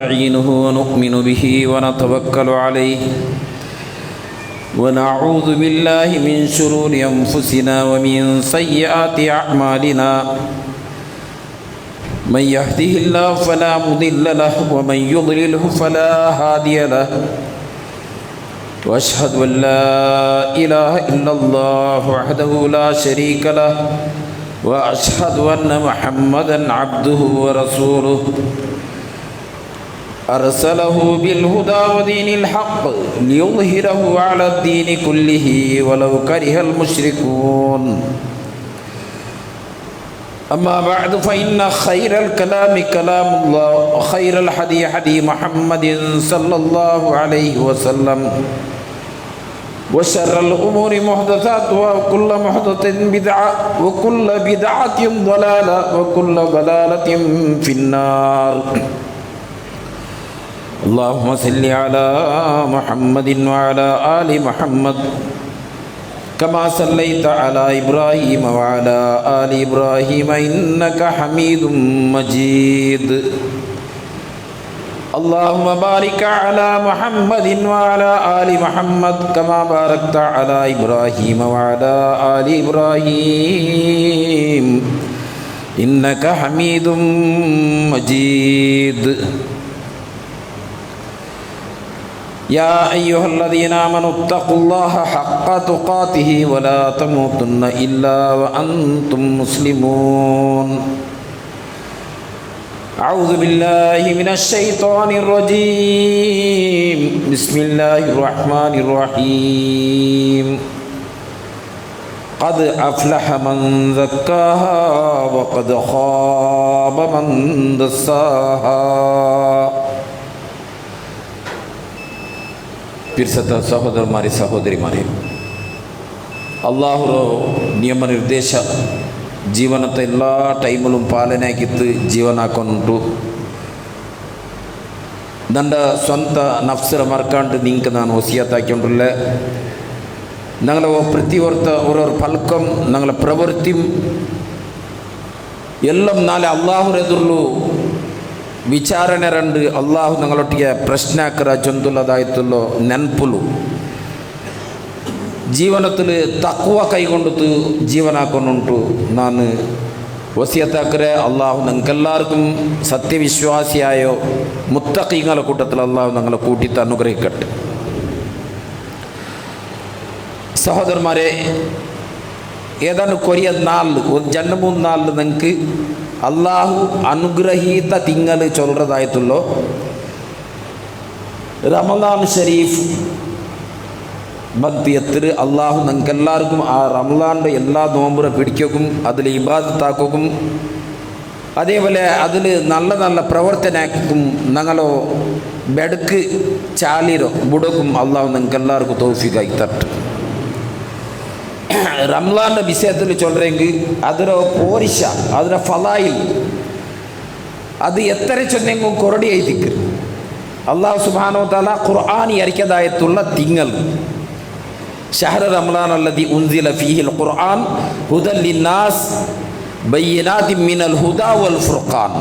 نستعينه ونؤمن به ونتوكل عليه ونعوذ بالله من شرور أنفسنا ومن سيئات أعمالنا من يهده الله فلا مضل له ومن يضلله فلا هادي له وأشهد أن لا إله إلا الله وحده لا شريك له وأشهد أن محمدا عبده ورسوله أرسله بالهدى ودين الحق ليظهره على الدين كله ولو كره المشركون أما بعد فإن خير الكلام كلام الله وخير الحديث حديث محمد صلى الله عليه وسلم وشر الأمور محدثاتها وكل محدثة بدعة وكل بدعة ضلالة وكل ضلالة في النار اللهم صل على محمد وعلى آل محمد كما صليت على إبراهيم وعلى آل إبراهيم إنك حميد مجيد اللهم بارك على محمد وعلى آل محمد كما باركت على إبراهيم وعلى آل إبراهيم إنك حميد مجيد يا أيها الذين آمنوا اتقوا الله حق تقاته ولا تموتن إلا وأنتم مسلمون أعوذ بالله من الشيطان الرجيم بسم الله الرحمن الرحيم قد أفلح من زكاها وقد خاب من دساها ಪಿರ್ಸತ ಸಹೋದರಮಾರಿ ಸಹೋದರಿಮಾರಿ ಅಲ್ಲಾಹರ ನಿಯಮ ನಿರ್ದೇಶ ಜೀವನದ ಎಲ್ಲ ಟೈಮಲ್ಲೂ ಪಾಲನೆ ಆಗಿತ್ತು ಜೀವನ ಹಾಕೊಂಡು ನನ್ನ ಸ್ವಂತ ನಫ್ಸರ ಮರ್ಕಂಡು ನಿಂಗೆ ನಾನು ವಸಿಯತ್ ಹಾಕೊಂಡಿಲ್ಲ ഞങ്ങളെ പ്രതിവർത്ത ഓരോ ഫൽക്കം ഞങ്ങളെ പ്രവൃത്തി എല്ലാം നാളെ അള്ളാഹുരെದುರ್ಲು ವಿಚಾರಣೆ ರಂಡು ಅಲ್ಲಾಹು ನಂಗಳೊಟ್ಟಿಗೆ ಪ್ರಶ್ನೆ ಹಾಕರ ಜಂತುಲ್ಲದಾಯ್ತಲ್ಲೋ ನೆನಪುಲು ಜೀವನದಲ್ಲಿ ತಕ್ವ ಕೈಗೊಂಡು ಜೀವನ ಹಾಕೊಂಡುಂಟು ನಾನು ವಸಿಯತ್ತಾಕರೆ ಅಲ್ಲಾಹು ನಂಗೆಲ್ಲರಿಗೂ സത്യവിശ്വാസിയായോ മുത്തഖീങ്ങളുടെ കൂട്ടത്തിൽ അള്ളാഹു ഞങ്ങളെ കൂട്ടിയിട്ട് അനുഗ്രഹിക്കട്ടെ. സഹോദരന്മാരെ, ഏതാണ്ട് കൊറിയ നാളിൽ ഒരു 2-3 നാളിൽ നിങ്ങൾക്ക് അള്ളാഹു അനുഗ്രഹീത തിങ്കൾ ചൊല്ലതായിട്ടുള്ളൂ റമദാൻ ഷരീഫ് ഭക്തി എത്തിട്ട് അള്ളാഹു ഞങ്ങൾക്കെല്ലാവർക്കും ആ റമദാൻ്റെ എല്ലാ നോമ്പുറ പിടിക്കും, അതിൽ ഇബാദത്താക്കും, അതേപോലെ അതിൽ നല്ല നല്ല പ്രവർത്തനക്കും ഞങ്ങളോ ബെടുക്ക് ചാലിരോ ബുടക്കും അള്ളാഹു ഞങ്ങൾക്കെല്ലാവർക്കും തൗഫീഖായി തട്ട്. റംലാൻ്റെ വിഷയത്തിൽ ചൊല്ലേങ്കിൽ അതിൻ്റെ പോരിശ അതിൻ്റെ ഫലായിൽ അത് എത്ര ചൊന്നെങ്കും കൊറടി എഴുതിക്ക് അള്ളാഹു സുബ്ഹാനഹു വ തആല ഖുർആൻ ഇറക്കിയതായിട്ടുള്ള തിങ്കൾ ഷഹ്റ റമളാൻ അല്ലദി ഉൻസില ഫീഹിൽ ഖുർആൻ ഹുദൽ ലിന്നാസ് ബയ്യിനാതി മിനൽ ഹുദാ വൽ ഫുർഖാൻ.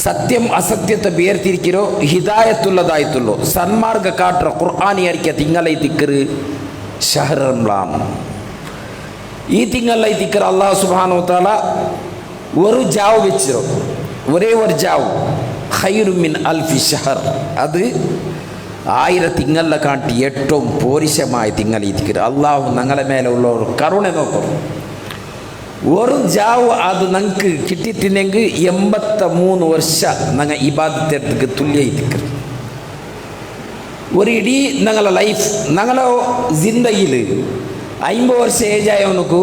സത്യം അസത്യത്തെ വേർതിരിക്കലോ ഹിദായത്തുള്ളതായിട്ടുള്ളൂ സന്മാർഗ കാട്ടുற ഖുർആൻ ഇറക്കിയ തിങ്കളை തിക്കറ് ഷഹ്റ റമളാൻ. ഈ തിങ്കളை തിക്കർ അള്ളാഹു സുബ്ഹാനഹു വ തആല ഒരു ജാവ് വെച്ചിരോ, ഒരേ ഒരു ജാവ് ഖൈറു മിൻ അൽഫി ഷഹർ, അത് 1000 തിങ്കളെ കാട്ടി ഏറ്റവും പോരിശമായ തിങ്കളை തിക്കർ. അള്ളാഹു ഞങ്ങളെ മേലുള്ള ഒരു കരുണ നോക്കും. ഒരു ജാവ് അത് ഞങ്ങൾക്ക് കിട്ടിയിട്ടുണ്ടെങ്കിൽ 83 വർഷ ഞങ്ങൾ ഇബാദത്തെടുത്ത് തുല്യായി തിക്കർ. ഒരു ഇടീ ഞങ്ങളെ ലൈഫ് ഞങ്ങളെ ജിന്ദഗിയിൽ 50 വർഷം ഏജായവനക്ക്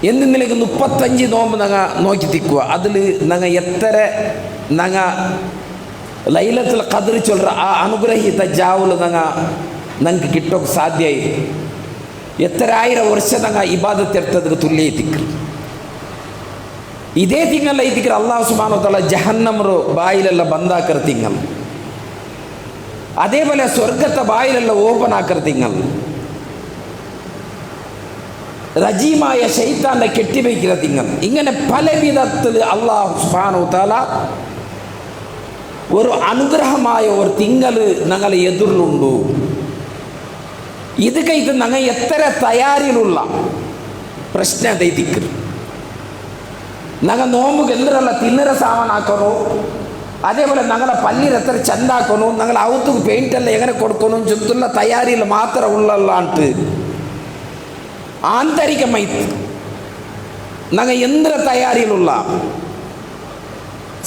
എന്തെങ്കിലും 35 നോമ്പ് ഞങ്ങൾ നോക്കി തിക്കുക. അതിൽ ഞങ്ങൾ എത്ര ഞങ്ങൾ ലൈലത്തുൽ ഖദ്ർ ചൊല്ലുക ആ അനുഗ്രഹീത ജാവുൽ ഞങ്ങൾക്ക് കിട്ടൊക്കെ സാധ്യമായി എത്ര 1000 വർഷം ഞങ്ങൾ ഇബാദത്തെടുത്തതിന് തുല്യ തിക്കർ. ಇದೇ ತಿಂಗಳ ಐತಿಕ್ರ ಅಲ್ಲಾಹ್ ಸುಬ್ಹಾನಹು ವ ತಆಲ ಜಹನ್ನಮರ ಬಾಯಿಲೆಲ್ಲ ಬಂದಾಕರ ತಿಂಗಳು, അതേപോലെ സ്വർഗത്തെ ബായിലുള്ള ഓപ്പൺ ആക്കർ തിങ്കൾ, റജീമായ ശൈത്താന്റെ കെട്ടിവയ്ക്കുന്ന തിങ്കൾ. ഇങ്ങനെ പല വിധത്തിൽ അല്ലാഹു സുബ്ഹാനഹു വ തആല ഒരു അനുഗ്രഹമായ ഒരു തിങ്കൾ ഞങ്ങളെ എതിരിലുണ്ട്. ഇത് കൈത്ത് ഞങ്ങൾ എത്ര തയ്യാറിലുള്ള പ്രശ്നം അതൈതിക്കರು. ഞങ്ങൾ നോമ്പുಗೆ ಎಲ್ಲರೆಲ್ಲ ತಿನ್ನರ ಸಾಮಾನು ಹಾಕೋನು, അതേപോലെ ഞങ്ങളെ പല്ലിന് എത്ര ചെന്താക്കണു, ഞങ്ങൾ ഔത്തുക്ക് പെയിൻ്റെല്ലാം എങ്ങനെ കൊടുക്കണം ചുറ്റുള്ള തയ്യാറിയിൽ മാത്രം ഉള്ളല്ലാണ്ട് ആന്തരികമായി ഞങ്ങൾ എന്തിന തയ്യാറിയിലുള്ള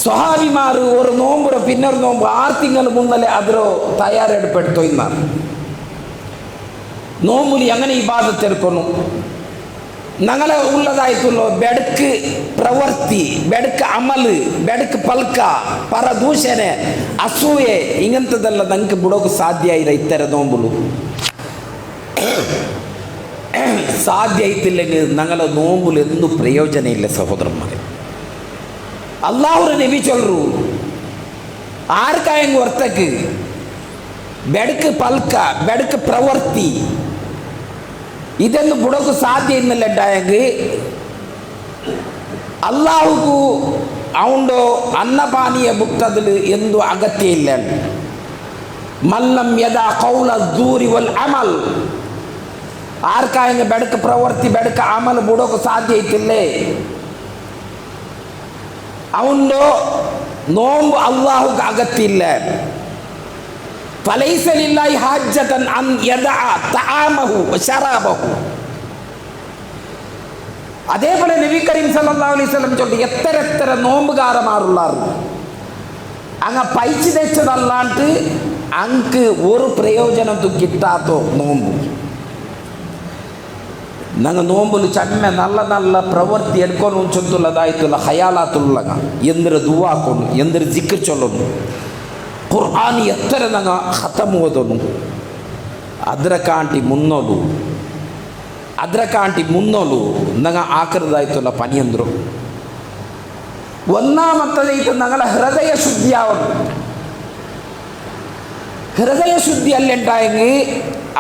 സ്വഹാബിമാർ ഒരു നോമ്പുര പിന്നൊരു നോമ്പ് 6 ತಿಂಗಳು മുന്നലേ അതിരോ തയ്യാറെടുപ്പെടുത്തു. ഇന്നാണ് നോമ്പുലി അങ്ങനെ ഇബാദത്ത് എടുക്കുന്നു. ഞങ്ങളെ ഉള്ളതായിട്ടുള്ള ബെടുക്ക് പ്രവൃത്തി, ബെടുക്ക് അമല്, ബെടുക്ക് പൽക്ക, പരദൂഷണ, അസൂയ ഇങ്ങനത്തതെല്ലാം ഞങ്ങൾക്ക് ബുടോക്ക് സാധ്യമായില്ല. ഇത്തരം നോമ്പുള്ളൂ സാധ്യമായിട്ടില്ലെങ്കിൽ ഞങ്ങളെ നോമ്പിൽ എന്തും പ്രയോജനമില്ല സഹോദരന്മാരെ. അള്ളാഹുവിന്റെ നബി ചൊല്ലു, ആർക്കായെങ്കിൽ ഒർത്തക്ക് ബെടുക്ക് പൽക്ക, ബെടുക്ക് പ്രവൃത്തി ಇದನ್ನು ಬಿಡೋಕು ಸಾಧ್ಯ ಇನ್ನಲ್ಲ ಡಾಯಂಗೆ ಅಲ್ಲಾಹುಗೂ ಅವನು ಅನ್ನಪಾನೀಯ ಬುಕ್ತದಲ್ಲಿ ಎಂದು ಅಗತ್ಯ ಇಲ್ಲ. ಮಲ್ಲಂ ಯದಾ ಕೌಲ ದೂರಿ ವಲ್ ಅಮಲ್, ಆರ್ಕಾಯಂಗೆ ಬೆಡಕ ಪ್ರವೃತ್ತಿ ಬೆಡಕ ಅಮಲ್ ಬಿಡೋಕು ಸಾಧ್ಯ ಐತಿಲ್ಲೇ ಅವನು ನೋಂಬು ಅಲ್ಲಾಹುಗೆ ಅಗತ್ಯ ಇಲ್ಲ. فليس لله حاجة أن يدع طعامه وشرابه. അതേപോലെ നബി കരീം സല്ലല്ലാഹു അലൈഹി വസല്ലം ചൊല്ലി, എത്ര നോമ്പുകാരന്മാരുള്ളാറ് അങ്ങ് പൈസ തെച്ചതല്ലാണ്ട് അങ്ക് ഒരു പ്രയോജനം കിട്ടാത്തോ നോമ്പ്. ഞങ്ങൾ നോമ്പിൽ ചമ്മ നല്ല നല്ല പ്രവൃത്തി എടുക്കണം ചൊല്ലുള്ളതായിട്ടുള്ള ഹയാലാത്തുള്ള എന്തൊരു ദുവാക്കുന്നു, എന്തൊരു ജിക്ർ ചൊല്ലുന്നു, ഖുർആൻ എത്ര ഞങ്ങൾ ഖതം ഓതുന്നു, ಅದರಕಾಂಟಿ ಮುನ್ನೋಲು ഞങ്ങൾ ആക്കരുതായിട്ടുള്ള പണിയന്ത്രു. ഒന്നാമത്തേത് ഞങ്ങളെ ഹൃദയ ശുദ്ധിയാവണം. ഹൃദയ ശുദ്ധി അല്ലുണ്ടായെങ്കിൽ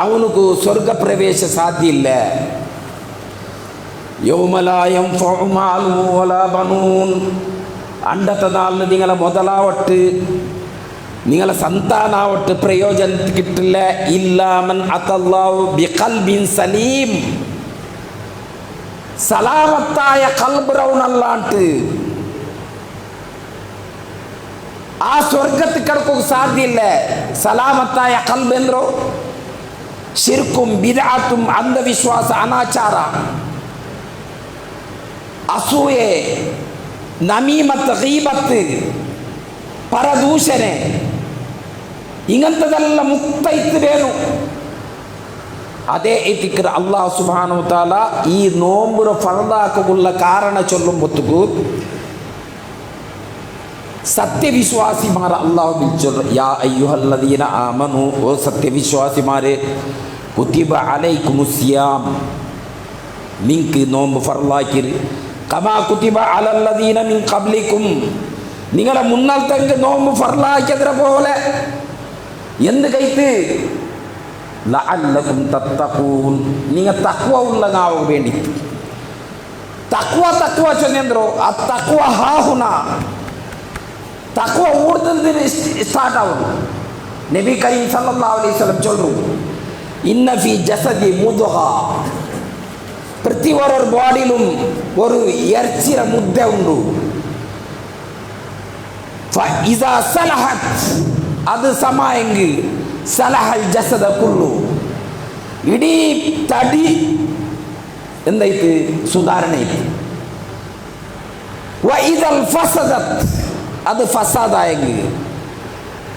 അവനുക്ക് സ്വർഗപ്രവേശ സാധ്യമില്ല. യൗമലായം ബനൂൻ, അണ്ടത്തെ നാളിന് നിങ്ങളെ മുതലാവട്ട് നിങ്ങളെ സന്താനാവട്ട് പ്രയോജനം കിട്ടില്ല. ഇല്ലാമൻ അത്തല്ലാഹു ബിഖൽബിൻ സലീം, സലാമത്തായ കൽബറൗനല്ലാണ്ട് ആ സ്വർഗത്തിൽ കിടക്കുക സാധ്യമില്ല. സലാമത്തായ കൽബ് ಎಂದ್ರು ಶಿರ್ಕುം ಬಿದ್അത്തും അന്ധവിശ്വാസ അനാചാര അസൂയെ നമീമത്ത് ഗീബത്ത് പരദൂഷണೆ ഇങ്ങനത്തതെല്ലാം മുക്തയിത്ത് വേണം. അതേ എത്തിക്കർ അള്ളാഹു സുബ്ഹാനഹു തആല ഈ നോമ്പുര ഫർദാക്കുള്ള കാരണ ചൊല്ലുമ്പോഴത്തേക്ക് സത്യവിശ്വാസിമാർ അള്ളാഹു വിളിച്ചു, യാ അയ്യുഹല്ലദീന ആമനു, ഓ സത്യവിശ്വാസിമാരെ, കുതിബ അലൈക്കുമുസ്സിയാം, നിങ്ങൾക്ക് നോമ്പ് ഫർദാക്കിര്, കമാ കുതിബ അലല്ലദീന മിൻ ഖബ്ലിക്കും, നിങ്ങളെ മുന്നൽത്തേക്ക് നോമ്പ് ഫർദാക്കിയതിനെ പോലെ എന്ത് കൈത്ത് ലഅല്ലകും തത്തഖൂൻ, നിങ്ങൾ തഖ്വ ഉള്ളതാവാൻ വേണ്ടി. തഖ്വ ചൊല്ലേന്ദ്രോ ആ തഖ്വ ഹാഹുന, തഖ്വ ഊർദ്ധത്തിന് സ്റ്റാർട്ട് ആവുന്നു. നബി കരീം സല്ലല്ലാഹു അലൈഹി വസല്ലം ചൊല്ലു, ഇന്ന ഫി ജസദി മുദ്ഗ, പ്രതി ഒരു ബോഡിയിലും ഒരു ഇറച്ചിയുടെ മുദ്ദ ഉണ്ട്. ഫഇദാ സലഹത്, അത് സമായെങ്കിൽ സലഹൽ ജസദ കുല്ലു, ഇടീ തടി എന്തായിട്ട് സുധാരണയിട്ട്. വഇദൽ ഫസദത്, അത് ഫസാദായെങ്കിൽ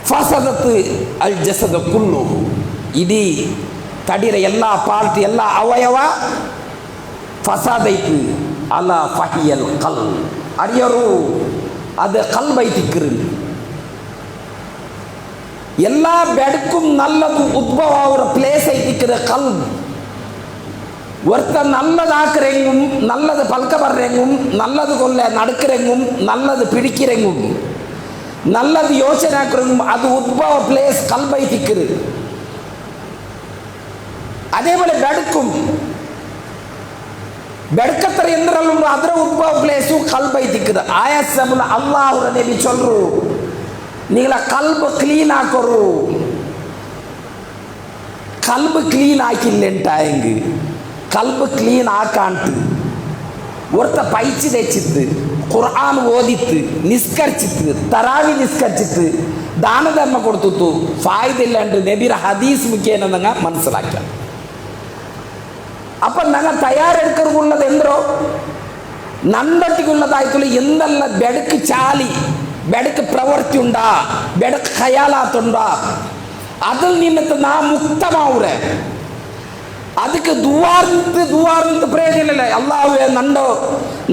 ഫസദത്ത് അൽ ജസദ കുല്ലു, ഇടീ തടിയുടെ എല്ലാ പാർട്ട് എല്ലാ അവയവ ഫസാദൈത്ത്. അല ഫഹിയൽ ഖൽബ്, അറിയറു അത് ഖൽബൈത്തിക്കറ്. എല്ലാ ബെടുക്കും നല്ലതും ഉദ്ഭവ പ്ലേസ് ಐತಿಕ್ಕರೆ ಕಲ್ಬ್. ஒருத்த நல்லதாக்குறெங்கும், நல்லது பல்க படுறெங்கும், நல்லது கொள்ள நடக்கிறெங்கும், நல்லது பிடிக்கிறெங்கும், நல்லது யோசனை ஆக்குறெங்கும், அது உத்பவ பிளேஸ் கல்பை திக்குது. അതേപോലെ ബെടുക്കും ബെടുക്കത്ര എന്തിനും ಅದರ ಉದ್ಭವ ಪ್ಲೇಸು ಕಲ್ಬೈ ತಿಕ್ಕದು. ಆಯಾಸಬುಲ ಅಲ್ಲಾಹು ನಬಿ ಚೊಲ್ರು, നിങ്ങളെ കൽബ് ക്ലീൻ ആക്കൊറു. കൽബ് ക്ലീൻ ആക്കില്ലുണ്ടായെങ്കിൽ കൽബ് ക്ലീൻ ആക്കാണ്ട് ഒരുത്ത പൈച്ച് തെച്ചിട്ട് ഖുർആൻ ഓദിത്ത് നിസ്കരിച്ചിട്ട് തറാവി നിസ്കരിച്ചിട്ട് ദാനധർമ്മ കൊടുത്തു ഫായിദില്ലാണ്ട് നബിയുടെ ഹദീസ് മുഖേന നിങ്ങൾ മനസ്സിലാക്കാം. അപ്പം ഞങ്ങൾ തയ്യാറെടുക്കുള്ളത് എന്തോ നണ്ടൊട്ടിക്കുള്ളതായിട്ടുള്ള എന്തെല്ലാം ബെടക്ക് ചാലി ബെടക്ക് പ്രവൃത്തി ഉണ്ടാ ബെടക്ക് ഖയാലാത്തുണ്ടാ അതിൽ നിന്നിട്ട് നാം മുക്തമാവൂരെ. ಅದಕ್ಕೆ ದುವಾರ್ನಿಂದ ಪ್ರಯೋಜನ. ಅಲ್ಲಾಹ್ವೇ ನಂಡೋ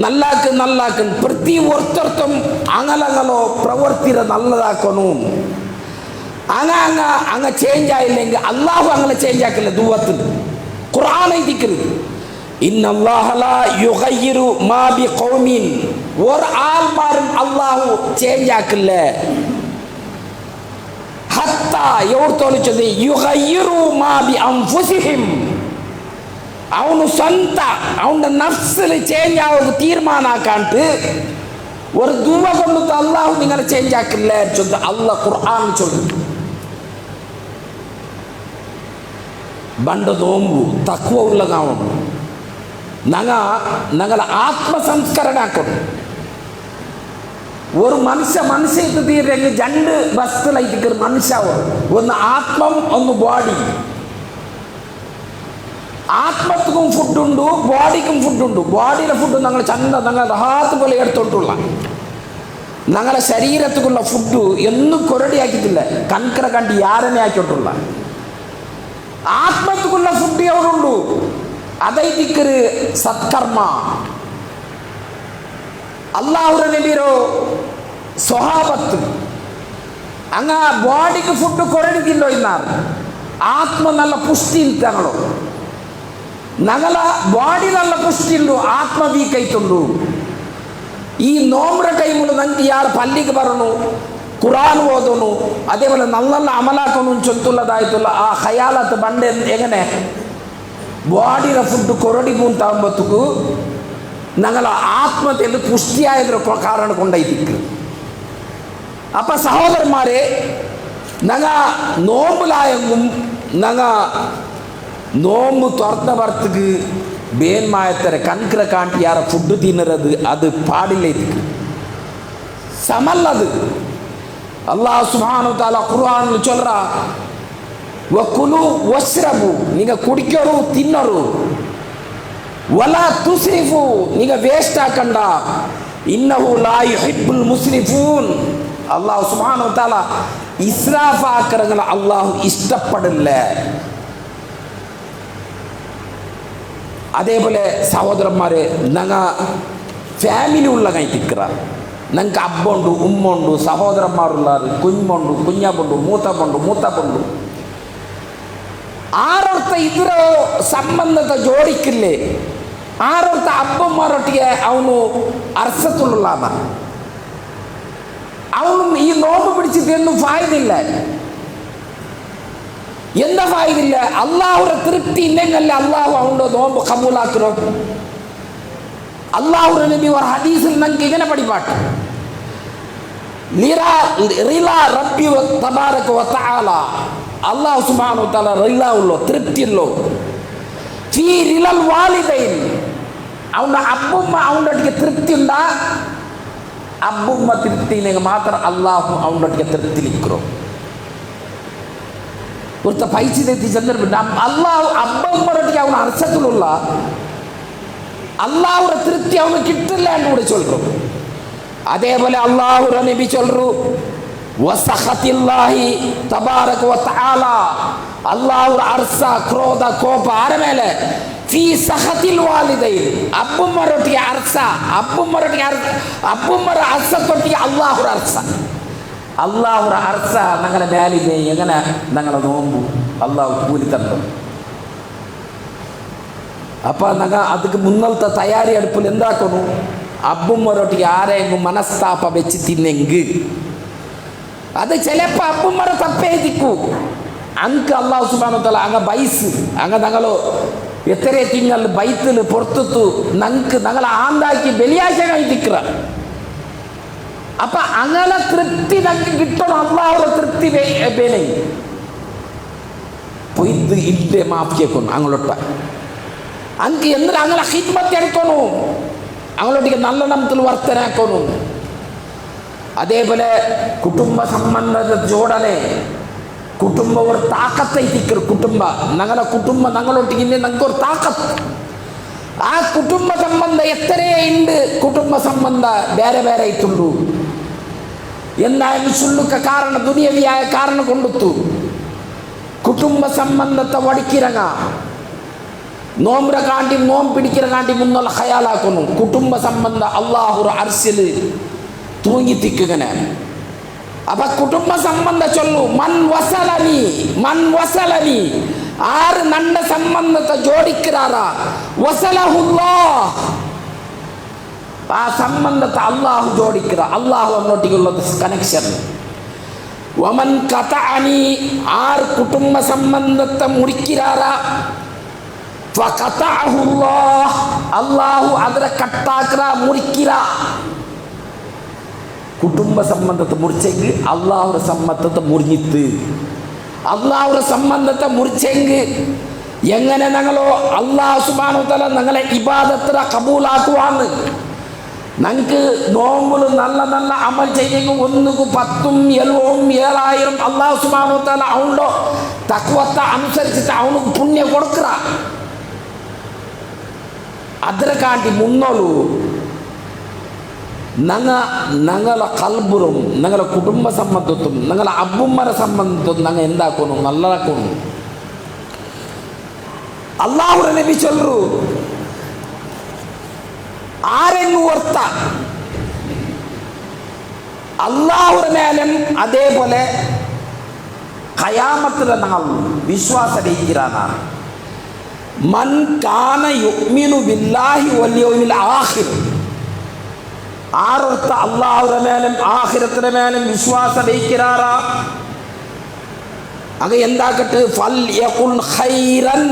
ನಲ್ಲಾಕು ಪ್ರತಿ ಒರ್ತರ್ಥಂ ಅಂಗಲಂಗಲೋ ಪ್ರವರ್ತಿರ ನಲ್ಲದಾಕನು ಅಂಗ ಚೇಂಜ್ ಆಯಿല്ലെങ്കിൽ അല്ലാഹു അങ്ങനെ ചേഞ്ച് ആക്കില്ല. ദുവത്തിൽ ഖുർആൻ എഴുതിക്കരുത്. ഇന്നല്ലാഹ ലാ യുഗയ്യിറു മാ ബിഖൗമിൻ. ഒരു ആൾമാരും അല്ലാഹു ചേഞ്ച് ആക്കില്ല. ഹത്താ യൗർത്തോളിച്ചത് യുഗയ്യിറു മാ ബി അൻഫുസിഹിം. ಅವನು ಸ್ವಂತ ಅವನ ನಫ್ಸಲ್ಲಿ ಚೇಂಜ್ ಆಗೋದು ತೀರ್ಮಾನ ಹಾಕಂಟು ஒரு துவா கொண்டு அல்லாஹ் நீங்க சேஞ்ச் ஆக்கல சொல்லுது. அல்லாஹ் குர்ஆன் சொல்லுது. ಬಂಡ ನೋಂಬು ತಕ್ವ ಉಳ್ಳಗಾವನು ഞങ്ങളെ ആത്മ സംസ്കരണം ആക്കണം. ഒരു മനുഷ്യ തീരെങ്കിൽ രണ്ട് വസ്തുലായിട്ട് മനുഷ്യ ഒന്ന് ആത്മം ഒന്ന് ബോഡി. ആത്മത്തിനും ഫുഡുണ്ട് ബോഡിക്കും ഫുഡുണ്ട്. ബോഡിയിലെ ഫുഡ് ഞങ്ങൾ ചന്ത ഞങ്ങൾ റഹാത്ത് പോലെ എടുത്തോട്ടുള്ള ഞങ്ങളെ ശരീരത്തിലുള്ള ഫുഡ് എന്നും കൊരടിയാക്കിയിട്ടില്ല. കൺകര കണ്ടി യാരനെ ആക്കിയിട്ടുള്ള ആത്മത്തിക്കുള്ള ഫുഡ് എവിടുണ്ടു അതൈതിക്കൊരു സത്കർമ്മ. അല്ലാഹുവിന്റെ നബിയോ സ്വഹാബത്ത് അങ്ങ ബോഡിക്ക് ഫുഡ് കൊരടിക്കില്ലോ ഇന്നാർ ആത്മ നല്ല പുഷ്ടി ഞങ്ങളോ ഞങ്ങള ബോഡി നല്ല പുഷ്ടി ഉണ്ടു ആത്മ വീക്കൈത്തുണ്ടു. ഈ നോമ്പിന്റെ ടൈമിൽ ഞങ്ങൾക്ക് ഇയാൾ പള്ളിക്ക് പറഞ്ഞു ഖുർആൻ ഓതുന്നു അതേപോലെ നല്ല അമലാക്കുന്നു ചൊല്ലുള്ളതായിട്ടുള്ള ആ ഖയാലത്ത് ബണ്ട് എങ്ങനെ ബോഡിയുടെ ഫുഡ് കൊരടി പൂന്താകുമ്പോഴത്തേക്ക് ഞങ്ങളെ ആത്മത്തിൽ പുഷ്ടിയായതിന് കാരണം കൊണ്ടായിരിക്കും. അപ്പം സഹോദരന്മാരെ ഞങ്ങ നോമ്പിലായെങ്കും ഞങ്ങ നോമ്പ് തുറന്ന പുറത്തേക്ക് ಬೇನ್ಮಾಯತ್ತಾರೆ ಕಣ್ಕರ ಕಾಂಟಿ ಯಾರ ಫುಡ್ ತಿನ್ನರದು ಅದು ಪಾಡಿಲ್ಲ ಇದಕ್ಕೆ ಸಮಲ್ಲದು. ಅಲ್ಲಾಹ್ ಸುಬ್ಹಾನಹು ವ ತಆಲಾ ഖുർആനിൽ ചൊല്ലറ വകുലു വശ്റബു നിങ്ങൾ കുടിക്കറു തിന്നറു വലാ തുസ്രിഫു നിങ്ങൾ വേസ്റ്റ് ആക്കണ്ട ഇന്നഹു ലാ യുഹിബ്ബുൽ മുസ്രിഫൂൻ. അല്ലാഹു സുബ്ഹാനഹു വ തആല ഇസ്രാഫ് ആക്കറങ്ങളെ അല്ലാഹു ഇഷ്ടപ്പെടില്ല. അതേപോലെ സഹോദരന്മാരെ ഞങ്ങ ഫാമിലി ഉള്ള കൈത്തിക്കറ ഞങ്ങൾക്ക് അബ്ബുണ്ട് ഉമ്മുണ്ട് സഹോദരന്മാരുള്ളത് കുഞ്ഞുണ്ട് കുഞ്ഞപ്പുണ്ട് മൂത്തപ്പുണ്ട് ആരൊർത്ത ಇದರ ಸಂಬಂಧದ ಜೋಡಿಕ್ಕಿಲ್ಲೇ ಆರೊರ್ತ ಅಬ್ಬಮ್ಮರೊಟ್ಟಿಗೆ ಅವನು ಅರ್ಸತುಳ್ಳಾದ ಅವನು ಈ ನೋವು പിടിച്ചിട്ടൊന്നും ഫായദില്ല. എന്താ ഫായദില്ല? അള്ളാഹുടെ തൃപ്തി ഇല്ലെങ്കല്ലേ അള്ളാഹു അവൻ്റെ നോമ്പ് കബൂലാക്കറോ. അള്ളാഹുടെ നബി ഒരു ഹദീസിൽ നമുക്ക് ഇങ്ങനെ പഠിപ്പാട്ട് അള്ളാഹു സുബ്ഹാനഹു വ തആല റിള ഉള്ളോ തൃപ്തി ഉള്ളോ ഫീ റിളൽ വാലിദൈൻ. അവൻ്റെ അബ്ബുമ്മ അവൻ്റെ ഒട്ടിಗೆ തൃപ്തി ഉണ്ടാ അബ്ബുമ്മ തൃപ്തിയില്ലെങ്കിൽ മാത്രം അള്ളാഹു അവൻ്റെ ഒട്ടിಗೆ തൃപ്തിലിക്കറോ. ഒരുത്ത പൈസ തെറ്റി ചെന്നിട്ട് അള്ളാഹു അബ്ബമ്മരൊട്ടിಗೆ അവന് അർസത്തിലുള്ള അള്ളാഹുടെ തൃപ്തി അവന് കിട്ടില്ല എന്ന് കൂടെ ചൊല്ലു. അതേപോലെ അള്ളാഹുടെ നബി ചൊല്ലു വസഖത്തില്ലാഹി തബാറക വ തആല അള്ളാഹുടെ അർസ ക്രോധ കോപ ആര ಮೇಲೆ ഫീ സഖത്തിൽ വാലിദൈൻ. അബ്ബമ്മരൊട്ടിಗೆ അർസ അബ്ബമ്മര അർസത്തൊട്ടിಗೆ അള്ളാഹുടെ അർസ അള്ളാഹുടെ അർസ ഞങ്ങളെ മേലിದೆ എങ്ങനെ ഞങ്ങളെ നോമ്പു അള്ളാഹു കൂലി തന്നു. അപ്പം ഞങ്ങൾ ಅದಕ್ಕೆ മുന്നത്തെ തയ്യാറി അടുപ്പിൽ എന്താക്കുന്നു അബ്ബുമ്മരൊട്ടിಗೆ ആരെങ്കിലും മനസ്താപ വെച്ച് തിന്നെങ്കിൽ അത് ചിലപ്പോൾ അബ്ബുമ്മര തപ്പേ ദിക്കു ಅಂಕ ಅಲ್ಲಾಹು ಸುಬ್ಹಾನಹು ವ ತಆಲ ಅಂಗ ಬೈಸ್ ಅಂಗ ഞങ്ങളോ എത്ര തിങ്ങൾ ബൈത്തിൽ പുറത്തു ഞങ്ങൾക്ക് ഞങ്ങളെ ആന്താക്കി ബലിയാശ കഴിത്തിക്കറ അപ്പൊ അങ്ങനെ തൃപ്തി നമുക്ക് കിട്ടണം. അള്ളാഹുടെ തൃപ്തി വേണേ ഇത് ഇല്ലേ മാഫിയേക്കൊന്നു അങ്ങോട്ട ಅಂಕ ಎಂದ್ರೆ ಅಂಗಳ ಖಿದ್ಮತ್ ಹೇಳ್ಕೊನು ಅಂಗಳೊಟ್ಟಿಗೆ നല്ല ನಮ್ತಲು ವರ್ತನೆ ಹಾಕೋನು. അതേപോലെ കുടുംബ സംബന്ധದ ಜೋಡಣೆ ಕುಟುಂಬ ഒരു താക്കത്തൈത്തിക്കರು കുടുംബ ഞങ്ങളുടെ കുടുംബ ഞങ്ങളൊട്ടിಗೆ ಇನ್ನೇ ನಂಗೊಂದು ತಾಕತ್. ಆ ಕುಟುಂಬ ಸಂಬಂಧ ಎತ್ತರೇ ഉണ്ട്. ಕುಟುಂಬ ಸಂಬಂಧ ಬೇರೆ ಬೇರೆ ಇತ್ತುಂಡು. എന്തായാലും സുള്ളുക്ക കാരണം ദുനിയവിയായ കാരണം കൊണ്ടുത്തു കുടുംബ സംബന്ധത്തെ വടിക്കിറങ്ങ നോമ്പിര കാണ്ടി നോമ്പ് പിടിക്കിற കാണ്ടി മുന്നുള്ള ഹയാലാക്കുന്നു. കുടുംബ സംബന്ധ അള്ളാഹുർ അർസിൽ തൂങ്ങി തിക്കുകനെ. അപ്പൊ കുടുംബ സംബന്ധ ചൊല്ലു മൻ വസലനി ആറ് നല്ല സംബന്ധത്തെ ജോഡിക്കാറാ വസലഹുല്ലാഹ് ആ സംബന്ധത്തെ അള്ളാഹു ജോഡിക്കുക. അള്ളാഹു അങ്ങോട്ടേക്കുള്ള കണക്ഷൻ. വമൻ ഖതഅനി ആർ കുടുംബ സംബന്ധത്തെ മുറിക്കാറാ ഫഖതഅഹുല്ലാഹ് അള്ളാഹു അതിനെ കട്ടാക്കറ മുറിക്കിറ. കുടുംബ സംബന്ധത്തെ മുറിച്ചെങ്കിൽ അള്ളാഹുടെ സംബന്ധത്തെ മുറിഞ്ഞിത്ത്. അള്ളാഹുടെ സംബന്ധത്തെ മുറിച്ചെങ്കിൽ എങ്ങനെ ഞങ്ങളോ അള്ളാഹു സുബ്ഹാനഹു വ തആല ഞങ്ങളെ ഇബാദത്തിന കബൂലാക്കുവാന്ന്. ഞങ്ങൾക്ക് നോമ്പുകൾ നല്ല നല്ല അമൽ ചെയ്യെങ്കിൽ 1 10 7 7000 അള്ളാഹു സുബ്ഹാനഹു വ തആല അവൻ്റെ തഖ്വത്തെ അനുസരിച്ചിട്ട് അവനക്ക് പുണ്യം കൊടുക്കുക. അതിനെ കാട്ടി മുന്നോളൂ ഞങ്ങളെ കൽബുറും ഞങ്ങളെ കുടുംബ സംബന്ധത്തും ഞങ്ങളെ അബ്ബുമ്മരെ സംബന്ധത്തും ഞങ്ങൾ എന്താക്കുന്നു നല്ലതാക്കുന്നു. അള്ളാഹുടെ നബി ചൊല്ലു ആരെങ്ങും ഓർത്ത അള്ളാഹുടെ മേലും അതേപോലെ ഖയാമത്തിലെ നാൾ വിശ്വാസരീതിയിലാണ്. മൻ കാന യുഅ്മിനു ബില്ലാഹി വൽ യൗമിൽ ആഖിർ ആറൊരുത്ത അള്ളാഹുടെ മേലും ആഖിറത്തിൻ്റെ മേലും വിശ്വാസം വയ്ക്കാറാ അത് എന്താക്കട്ടെ ഫൽ യഖുൽ ഖൈറൻ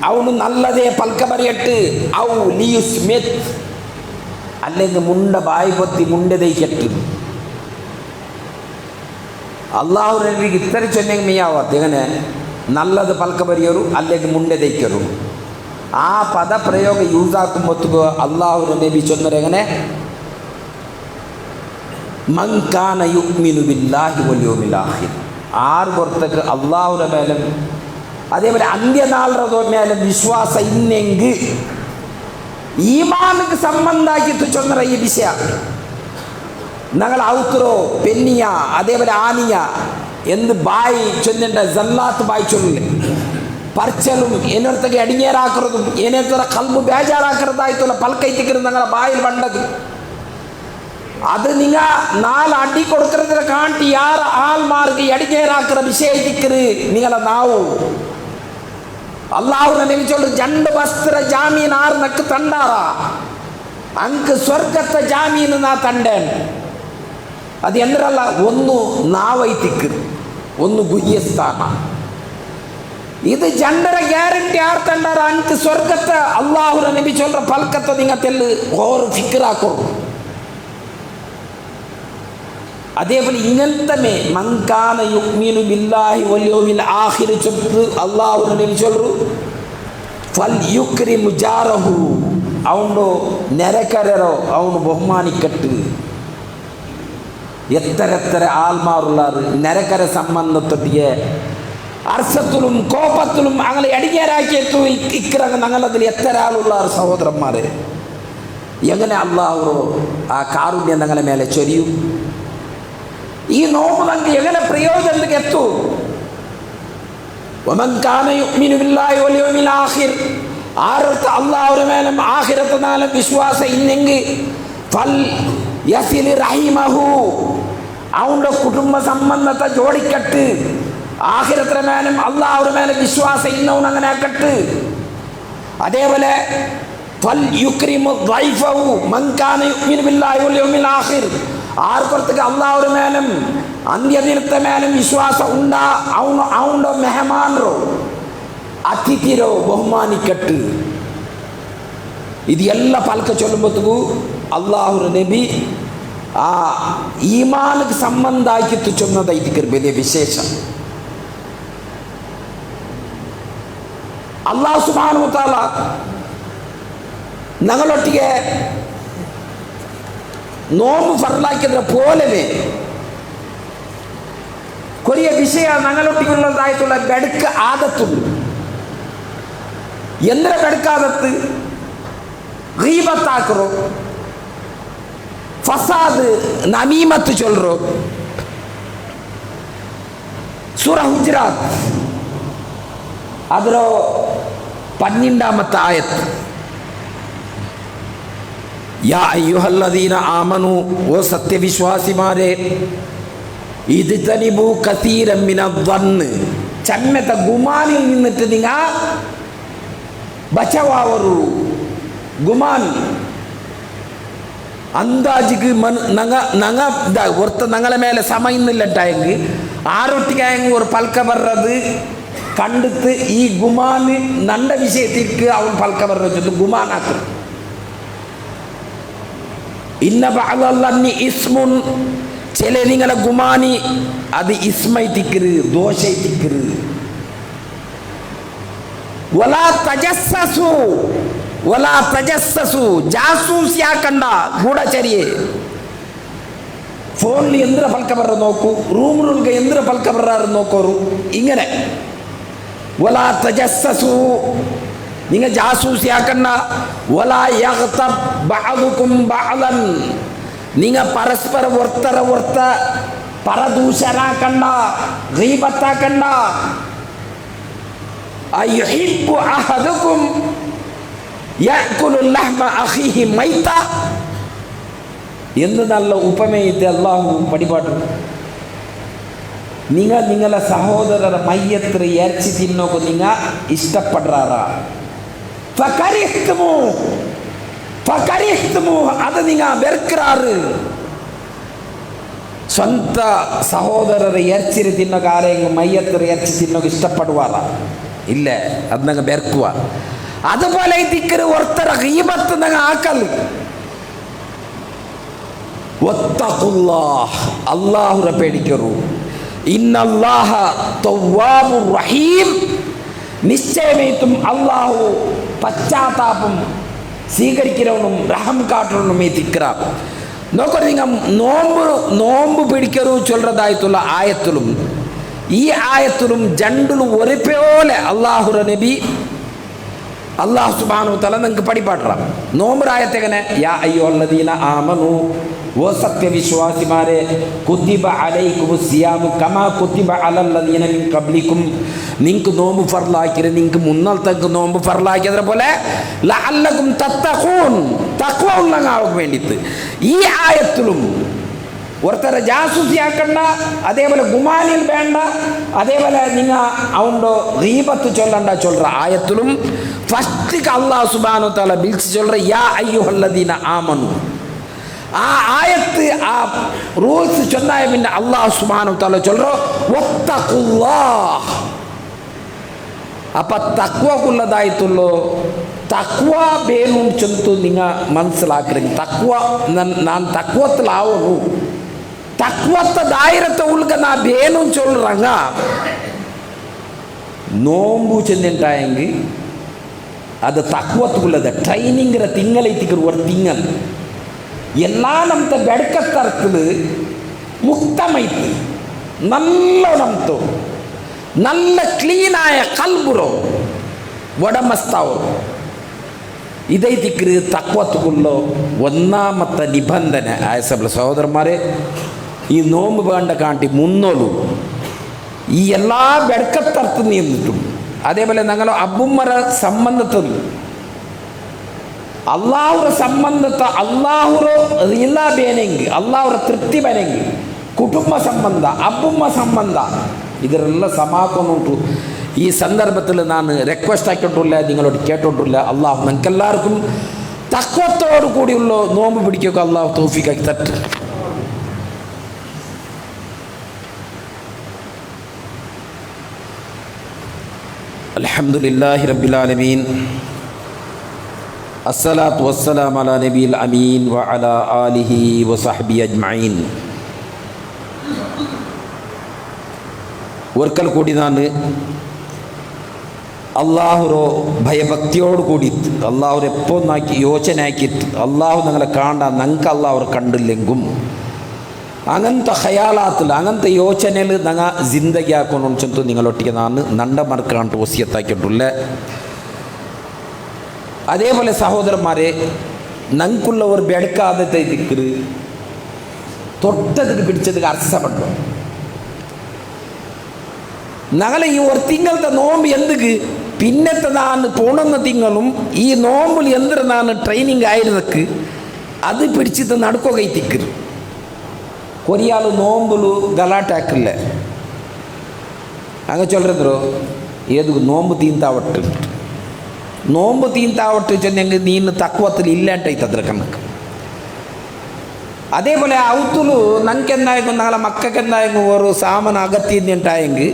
അവന് നല്ലതേ പൽക്ക പറയട്ട് ഔ ലിയുസ്മിത് അല്ലെങ്കിൽ മുണ്ട ബായി പൊത്തി മുണ്ടതേക്കട്ട്. അള്ളാഹുടെ നബിക്ക് ഇത്ര ചൊന്നെങ്കിൽ മീയാവാത്ത എങ്ങനെ നല്ലത് പൽക്ക പറയರು അല്ലെങ്കിൽ മുണ്ടതേക്കರು. ആ പദപ്രയോഗം യൂസാക്കുമ്പോൾ അള്ളാഹുടെ നബി ചൊന്നരെങ്ങനെ മൻ കാന യുഅ്മിനു ബില്ലാഹി വൽ യൗമിൽ ആഖിർ ആറ് പുറത്തേക്ക് അള്ളാഹുടെ മേലും അതേപോലെ അന്ത്യനാളുടെ മേലും വിശ്വാസം ഇന്നെങ്കിൽ ഈമാനക്ക് സംബന്ധാക്കിയിട്ട് ചൊന്നറ ഈ വിഷയ ഞങ്ങൾ ഔത്തറോ പെന്നിയ അതേപോലെ ആനിയ എന്ത് ബായി ചൊല്ലേണ്ട ജല്ലാത്ത് ബായി ചൊല്ലില്ല പറിച്ചലും എന്നൊരുത്തൊക്കെ അടിഞ്ഞേറാക്കുന്നതും ഏനേത്തറ കൽബ് ബേജാറാക്കുന്നതായിട്ടുള്ള പൽക്കൈത്തിക്കരുത് ഞങ്ങളെ ബായിൽ പണ്ടത് അത് നിങ്ങ 4 അടി കൊടുക്കുന്നതിനെ കാട്ടി 6 ആൾമാർക്ക് അടിഞ്ഞേറാക്കുന്ന വിഷയത്തിക്കര് നിങ്ങളെ നാവു. അള്ളാഹുനെ നബി ചൊല്ലു 2 വസ്ത്ര ജാമീൻ 6 നക്ക് തണ്ടാറാ അങ്ക് സ്വർഗത്തെ ജാമീൻ നാ തണ്ടേൻ. അത് എന്നല്ല ഒന്ന് നാവൈത്തിക്ക് ഒന്ന് ഗുഹ്യസ്ഥാന. ഇത് 2 ഗ്യാരണ്ടി 6 തണ്ടാറ അങ്ക് സ്വർഗത്തെ അള്ളാഹുനെ നബി ചൊല്ലുற പൽക്കത്തെ നിങ്ങൾ തെല്ല് ഓറ് ഫിക്റാക്കോ. അതേപോലെ ഇങ്ങനത്തെ മൻ കാന യുഅ്മിനു ബില്ലാഹി വൽ യൗമിൽ ആഖിർ ചൊല്ല് അല്ലാഹുവിനെ നബി ചൊല്ലു ഫൽ യുക്രിമു ജാറഹു അവനോ നെരക്കരോ അവന് ബഹുമാനിക്കട്ട്. എത്ര ആൾമാറുള്ളാറ് നെരക്കര സംബന്ധത്തൊട്ടിയെ അർസത്തിലും കോപത്തിലും അങ്ങനെ അടിഞ്ഞേരാക്കിയെത്തു ഇക്കിറങ്ങ ഞങ്ങളതിൽ എത്ര ആളുള്ളാറ് സഹോദരന്മാരെ. എങ്ങനെ അള്ളാഹു ആ കാരുണ്യം ഞങ്ങളെ മേലെ ചൊരിയും. ഈ നോമ്പ് നമുക്ക് എങ്ങനെ പ്രയോജനത്തിലേക്ക് എത്തൂ. വമൻ കാന യുഅ്മിനു ബില്ലാഹി വൽ യൗമിൽ ആഖിർ ആറത്തെ അല്ലാഹുവിന്റെ മേലും ആഖിറത്തെ നാലും വിശ്വാസം ഇല്ലെങ്കിൽ ഫൽ യസിൽ റഹിമഹു അവന്റെ കുടുംബ സംബന്ധത്തെ ജോഡിക്കട്ട്. ആഖിറത്തിന്റെ മേലും അല്ലാഹുവിന്റെ മേലും വിശ്വാസം ഇന്നവൻ അങ്ങനെ ആക്കട്ട്. അതേപോലെ ഫൽ യുക്രിമു ദൈഫഹു മൻ കാന യുഅ്മിനു ബില്ലാഹി വൽ യൗമിൽ ആഖിർ ആർക്കൊക്കെ അള്ളാഹുടെ മേലും അന്ത്യദിനത്തെ മേലും വിശ്വാസം ഉണ്ടാ അവൻ്റെ മെഹമാനോ അതിഥിരോ ബഹുമാനിക്കട്ട്. ഇത് എല്ലാ പലക്ക ചൊല്ലുമ്പോഴത്തേക്കും അള്ളാഹുടെ നബി ആ ഈമാനിക്ക് സംബന്ധാക്കിയിട്ട് ചൊന്നതായിരിക്കും വലിയ വിശേഷം. അല്ലാഹു സുബ്ഹാനഹു വ തആല ഞങ്ങളൊട്ടിಗೆ നോമ്പ് ഫർലാക്കിയതിനെ പോലവേ കൊറിയ വിഷയ ഞങ്ങളൊട്ടിക്കുള്ളതായിട്ടുള്ള ബെടുക്ക് ആദത്തുണ്ട്. എന്തിനാ ബെടുക്കാദത്ത്? ഗീബത്താക്കറോ, ഫസാദ്, നമീമത്ത് ചൊല്ലറോ. സൂറ ഹുജറാത്ത് ಅದರ 12ാമത്തെ ആയത്ത്, യാ അയ്യുഹല്ലദീന ആമനു, ഓ സത്യവിശ്വാസിമാരെ, ഇജ്തനിബു കസീറൻ മിനദ്ദന്ന്, ചമ്മത്തെ ഗുമാനിൽ നിന്നിട്ട് നിങ്ങൾ ബച്ചവാവരു. ഗുമാൻ ಅಂದಾಜಿಗೆ ಒರ್ತ ನಂಗಳ ಮೇಲೆ ಸಮ ಇನ್ನಿಲ್ಲಟ್ಟಾಯಂಗೆ ಆರೊಟ್ಟಿಗೆ ஒரு பல்க வர்றது கண்டுத்து ಈ ಗುಮಾನಿ ನಂಡ ವಿಷಯத்திற்கு அவன் பல்க வர்றது ಗುಮಾನಾಕು. ഇന്ന ബഅദല്ലന്നി ഇസ്മുൻ, ചില നിങ്ങളെ ഗുമാനി അത് ഇസ്മൈത്തിക്കര്, ദോഷൈത്തിക്കര്. വലാ തജസ്സസു, വലാ തജസ്സസു, ജാസൂസ് ಯಾಕಂಡ ಗೂಢಚರ್ಯೆ. ഫോണിൽ എന്തിനാ ഫൽക്ക ബർറ നോക്കൂ, റൂമിലുൾക്ക് എന്തിനാ ഫൽക്ക ബർറാറ് നോക്കോറു. ഇങ്ങനെ വലാ തജസ്സസു, നിങ്ങൾ ജാസൂസ് ಯಾಕಂಡ. വലാ യഗ്തബ് ബഅദുകും ബഅദൻ, നിങ്ങൾ പരസ്പര ഒർത്ത പരദൂഷണാക്കണ്ട, ഗീബത്താക്കണ്ട. അയ്യുഹിബ്ബു അഹദുകും യഅകുലു ലഹ്മ അഖീഹി മൈത എന്ന് നല്ല ഉപമയിത്തെ അല്ലാഹു പടിപാട്ടു. നിങ്ങളെ സഹോദരರ മയ്യത്ത് ഇറച്ചി തിന്നോക്ക് നിങ്ങൾ ഇഷ്ടപ്പെടുറാറാ. ഫകരിഹ്തുമു, അത് നിങ്ങൾ വെറുക്கிறாറ്. ಸ್ವಂತ ಸಹೋದರರ ಎರ್ಚಿರಿ ತಿನ್ನೋ ಆರೆಂಗೆ ಮಯ್ಯತ್ತರ ಎರ್ಚಿ ತಿನ್ನೋಕೆ ಇಷ್ಟಪಡುವಾರ ಇಲ್ಲ, ಅದನ್ನ ಬೆರ್ಕುವ. അതുപോലെ ഇതിക്കര് ഒർത്തര ഗീബത്ത് നങ്ങ ആക്കല്. വത്തഖുല്ലാഹ്, അല്ലാഹുരെ പേടിക്കറു. ഇന്നല്ലാഹ തവ്വാബുർ റഹീം, നിശ്ചയമായിട്ടും അല്ലാഹു പശ്ചാത്താപം സ്വീകരിക്കുന്നവനും റഹം കാട്ടുന്നവനും തിക്കറ. നോക്കൂ, നിങ്ങൾ നോമ്പ് പിടിക്കറു ചൊല്ലതായിട്ടുള്ള ആയത്തിലും ഈ ആയത്തിലും രണ്ടിലും ഒരേപോലെ അല്ലാഹുര നബി അല്ലാഹു സുബ്ഹാനഹു വ തആല നിങ്ങൾക്ക് പഠിപ്പാട്ടറാം. നോമ്പറായത്തെങ്ങനെ, യാ അയ്യുഹല്ലദീന ആമനു, ഓ സത്യവിശ്വാസിമാരെ, കുത്തിബ അലൈക്കുമുസ് സിയാമു കമാ കുത്തിബ അലല്ലദീന മിൻ ഖബ്ലിക്കും, നിങ്ങൾക്ക് നോമ്പ് ഫർലാക്കിയത് നിങ്ങൾക്ക് മുന്നൽത്തേക്ക് നോമ്പ് ഫർലാക്കിയതിനെ പോലെ ലഅല്ലകും തത്തഖൂൻ, തഖ്വ ഉള്ളങ്ങൾക്ക് വേണ്ടിയിട്ട്. ഈ ആയത്തിലും ഒരുത്തരെ ജാസൂസി ആക്കണ്ട, അതേപോലെ ഗുമാനിൽ വേണ്ട, അതേപോലെ നിങ്ങൾ അവൻ്റെ ഗീബത്ത് ചൊല്ലണ്ട ചൊല്ലറ ആയത്തിലും ഫസ്റ്റ് അല്ലാഹു സുബ്ഹാനഹു വ തആല വിളിച്ച് ചൊല്ലറ യാ അയ്യുഹല്ലദീന ആമനു. ആ ആയത്ത് ആ റൂൾസ് ചൊന്നായ പിന്നെ അല്ലാഹു സുബ്ഹാനഹു വ തആല ചൊല്ലറ വത്തഖുല്ലാഹ്. അപ്പം തഖ്വക്കുള്ളതായിട്ടുള്ളൂ. തഖ്വ ಬೇನು ಚಂತು നിങ്ങൾ മനസ്സിലാക്കരുത്. തഖ്വ ನಾನು തഖ്വത്തിലാവണു, തഖ്വത്തെ ದಾಯಿರತೆ ಉಳ್ಗ ನಾ ಬೇನು ಚೊಲ್ರಂಗ നോമ്പു ചെന്നിട്ടായെങ്കിൽ അത് തഖ്വത്തുള്ളത് ട്രെയിനിങ്ങിற തിങ്ങളൈത്തിക്കർ ഒരു തിങ്ങൽ എല്ലാ നമ്മുടെ ಬೆಡಕತ್ತರ್ಕಲ್ ಮುಕ್ತಮೈತಿ നല്ല ನಮ್ತು നല്ല ಕ್ಲೀನಾಯ ಕಲ್ಬುರೋ ಒಡಮಸ್ತಾವು. ಇದೈತಿಕ್ರು ತಕ್ವತ್ತುಗುಳ್ಳೋ ഒന്നാമത്തെ നിബന്ധന. ആയസബല സഹോദരന്മാരെ, ഈ നോമ്പ് വേണ്ട കാട്ടി മുന്നോളൂ ഈ എല്ലാ വെടക്കത്തർത്ത് നിന്നിട്ടും. അതേപോലെ ഞങ്ങൾ അബുമ്മറ സംബന്ധത്തിൽ അള്ളാഹുര സംബന്ധത്തെ അള്ളാഹുര റില ಬೇನೆಂಗಿ, ಅಲ್ಲಾಹರ ತೃಪ್ತಿ ಬೇನೆಂಗಿ, ಕುಟುಂಬ ಸಂಬಂಧ, ಅಬ್ಬುಮ್ಮ ಸಂಬಂಧ ಇದರೆಲ್ಲ ಸಮಾಪನುಂಟು. ഈ സന്ദർഭത്തിൽ ഞാൻ റിക്വസ്റ്റ് ആക്കിയിട്ടില്ല, നിങ്ങളോട് കേട്ടിട്ടില്ല. അള്ളാഹു നമുക്കെല്ലാവർക്കും തഖ്വത്തോടു കൂടിയുള്ള നോമ്പ് പിടിക്കുക അള്ളാഹു തൗഫീഖാക്കി തരട്ടെ. അൽഹംദുലില്ലാഹി റബ്ബിൽ ആലമീൻ الصلاة والسلام على نبي الأمين وعلى آله وصحبه أجمعين. ഒരിക്കൽ കൂടി ഞാൻ അള്ളാഹുരോ ഭയഭക്തിയോട് കൂടിയിട്ട് അള്ളാഹുർ എപ്പോൾ നാക്കി യോചനാക്കിയിട്ട് അള്ളാഹു ഞങ്ങളെ കാണാൻ ഞങ്ങൾക്ക് അള്ളാഹുർ കണ്ടില്ലെങ്കും അങ്ങനത്തെ ഹയാലാത്തിൽ അങ്ങനത്തെ യോചനയിൽ ഞങ്ങൾ ജിന്ദഗി ആക്കണം ചെന്ന് നിങ്ങളൊട്ടിക്ക് ഞാൻ നണ്ട മറക്കാണ്ട് വസിയത്താക്കിയിട്ടുള്ള. അതേപോലെ സഹോദരന്മാരെ, ഞങ്ങൾക്കുള്ള ഒരു ബെടുക്കാതെ ദിക്റ് തൊട്ടതിക്ക് പിടിച്ചതിക്ക് അർസമുണ്ടോ? ഞങ്ങളെ ഈ ഒരു തിങ്കളത്തെ നോമ്പ് എന്തുക്ക് പിന്നത്തെ നാണ് പോണെന്ന തിങ്കളും ഈ നോമ്പിൽ എന്തൊരു നാണ് ട്രെയിനിങ് ആയിരുന്നക്ക് അത് പിടിച്ചിട്ട് നടുക്കുക തിക്കറ് കൊറിയാൾ നോമ്പിൽ ഗലാട്ടാക്കില്ല അങ്ങ് ചൊല്ലോ ഏത് നോമ്പ് തീന്താവട്ട് നോമ്പ് തീന്താവട്ട് ചെന്നെങ്കിൽ നീന്ന് തക്കുവത്തിൽ ഇല്ലാണ്ടായിട്ട് അത്ര കണക്ക്. അതേപോലെ ഔത്തുಲು ನನಗೆ എന്തായെങ്കിൽ നാളെ മക്കൾക്ക് എന്തായെങ്കിൽ ഒരു സാമാൻ അകത്തിണ്ടായെങ്കിൽ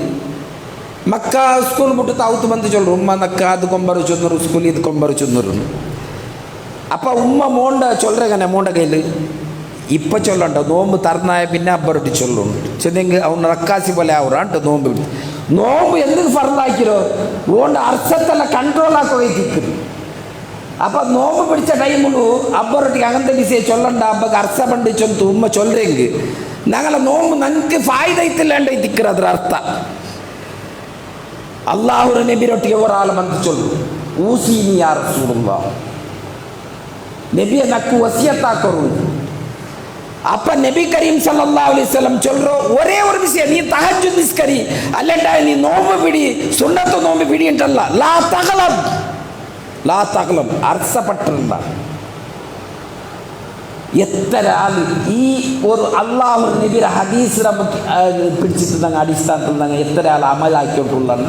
ಮಕ್ಕ ಸ್ಕೂಲ್ ಬಿಟ್ಟು ಅವತ್ತು ಬಂದು ಚೊಲ್ರು ಉಮ್ಮ ನಕ್ಕ ಅದು ಕೊಂಬರು ಚೊನ್ನರು ಸ್ಕೂಲ್ ಇದು ಕೊಂಬರು ಚೊನ್ನರು ಅಪ್ಪ ಉಮ್ಮ ಮೋಂಡ ಚೊಲ್ರೆಗನೆ ಮೋಂಡ ಕೈಲಿ ಇಪ್ಪ ಚೊಲ್ಲಂಟ ನೋಂಬು ತರ್ನಾಯ ಪಿನ್ನೆ ಅಬ್ಬರೊಟ್ಟಿ ಚೊಲ್ಲುಂಟು ಚೆಂದಂಗೆ ಅವನ ರಕ್ಕಾಸಿ ಬಲೆ ಅವ್ರ ಅಂಟ ನೋಂಬು നോമ്പ് എന്തിന് ഫർദാക്കിരോ ഓണ്ട് അർസത്തെല്ലാം കൺട്രോൾ ആക്കുകയും. അപ്പം നോമ്പ് പിടിച്ച ടൈമിലു അബ്ബറൊട്ടിക്ക് അങ്ങനത്തെ വിഷയം ചൊല്ലണ്ട അബ്ബക്ക് അർസ പണ്ട് ചൊന്തു ഉമ്മ ചൊല്ലേങ്ക് ഞങ്ങളെ നോമ്പ് ഞങ്ങൾക്ക് ഫായ്ദ ഇത്തില്ലാണ്ട തിക്കറ അದ್ರ ಅರ್ಥ. ಅಲ್ಲಾಹುರ ನಬಿರೊಟ್ಟಿಗೆ ಒರಾಳು ಬಂದು ಚೊಲ್ಲು ಊಸೀನಿ ಯಾ ರಸೂಲುಲ್ಲಾಹ್ ನಬಿಯ ನಕ್ಕು ವಸಿಯತ್ತಾಕರು. ಅಪ್ಪ ನಬಿ ಕರೀಂ ಸಲ್ಲಲ್ಲಾಹು ಅಲೈಹಿ ವಸಲ್ಲಂ ಚೊಲ್ರೋ ಒರೇ ಒಂದು ವಿಷಯ, ನೀ ತಹಜ್ಜುದ್ ನಿಸ್ಕರಿ ಅಲ್ಲೆಂಡ ನೀ ನೋಂಬು ಬಿಡಿ ಸುನ್ನತ್ತು ನೋಂಬು ಬಿಡಿ ಅಂತಲ್ಲ. ಲಾ ತಗಲಂ ಅರ್ಸಪಟ್ಟಿರಲ್ಲ. എത്ര ആൾ ഈ ഒരു അള്ളാഹു നബിയുടെ ഹദീസ് നമുക്ക് പിടിച്ചിട്ട് ഞങ്ങൾ അടിസ്ഥാനത്തിൽ ഞങ്ങൾ എത്ര ആൾ അമലാക്കിയിട്ടുള്ളതാണ്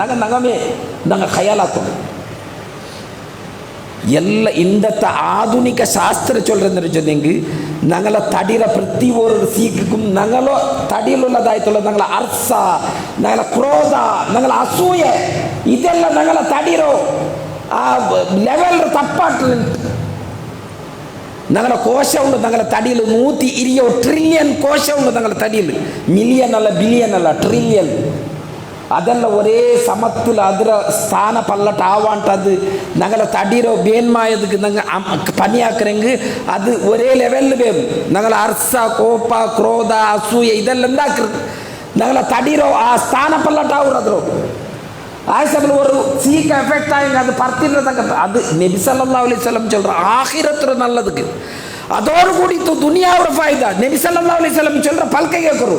ഞങ്ങൾ ഖയാലാക്കും. ಎಲ್ಲ ಇಂದത്തെ ആധുനിക ശാസ്ത്ര ചൊല്ലുന്ന ചെന്നെങ്കിൽ ഞങ്ങളെ തടിയുടെ പ്രതി ഒരു സീക്കും ഞങ്ങളോ തടിയിലുള്ളതായിട്ടുള്ള ഞങ്ങളെ അർസ, ഞങ്ങളെ ക്രോധ, ഞങ്ങളെ അസൂയ ഇതെല്ലാം ഞങ്ങളെ തടിയിലോ ആ ലെവലിൽ തപ്പാട്ട് ഞങ്ങളുടെ കോശമുണ്ട്. ഞങ്ങളുടെ തടിയിൽ 120 ട്രില്യൺ കോശമുണ്ട്. ഞങ്ങളുടെ തടിയിൽ മില്യൺ അല്ല ബില്യൺ അല്ല ട്രില്യൺ. അതെല്ലാം ഒരേ സമത്തിൽ അതിര സ്ഥാന പല്ലട്ട് ആവാണ്ടത് ഞങ്ങളുടെ തടിയിലോ ബേന്മായതുക്ക് ഞങ്ങൾ പണിയാക്കണമെങ്കിൽ അത് ഒരേ ലെവലിൽ വേണം. ഞങ്ങൾ അർസ, കോപ്പ, ക്രോധ, അസൂയ ഇതെല്ലാം എന്താക്കരുത് ഞങ്ങളുടെ തടിയിലോ ആ സ്ഥാന പല്ലട്ടാവുറതോ ആ സമയം ഒരു സീക്ക് എഫക്റ്റ് ആയെങ്കിൽ അത് പറത്തിനതൊക്കെ അത് നബി സല്ലല്ലാഹു അലൈഹി വസല്ലം ചൊല്ലുற ആഖിറത്തുര നല്ലതുക്ക് അതോട് കൂടിയിട്ട് ദുനിയാവുടെ ഫായ്ദ. നബി സല്ലല്ലാഹു അലൈഹി വസല്ലം ചൊല്ലുற പൽക കേൾക്കರು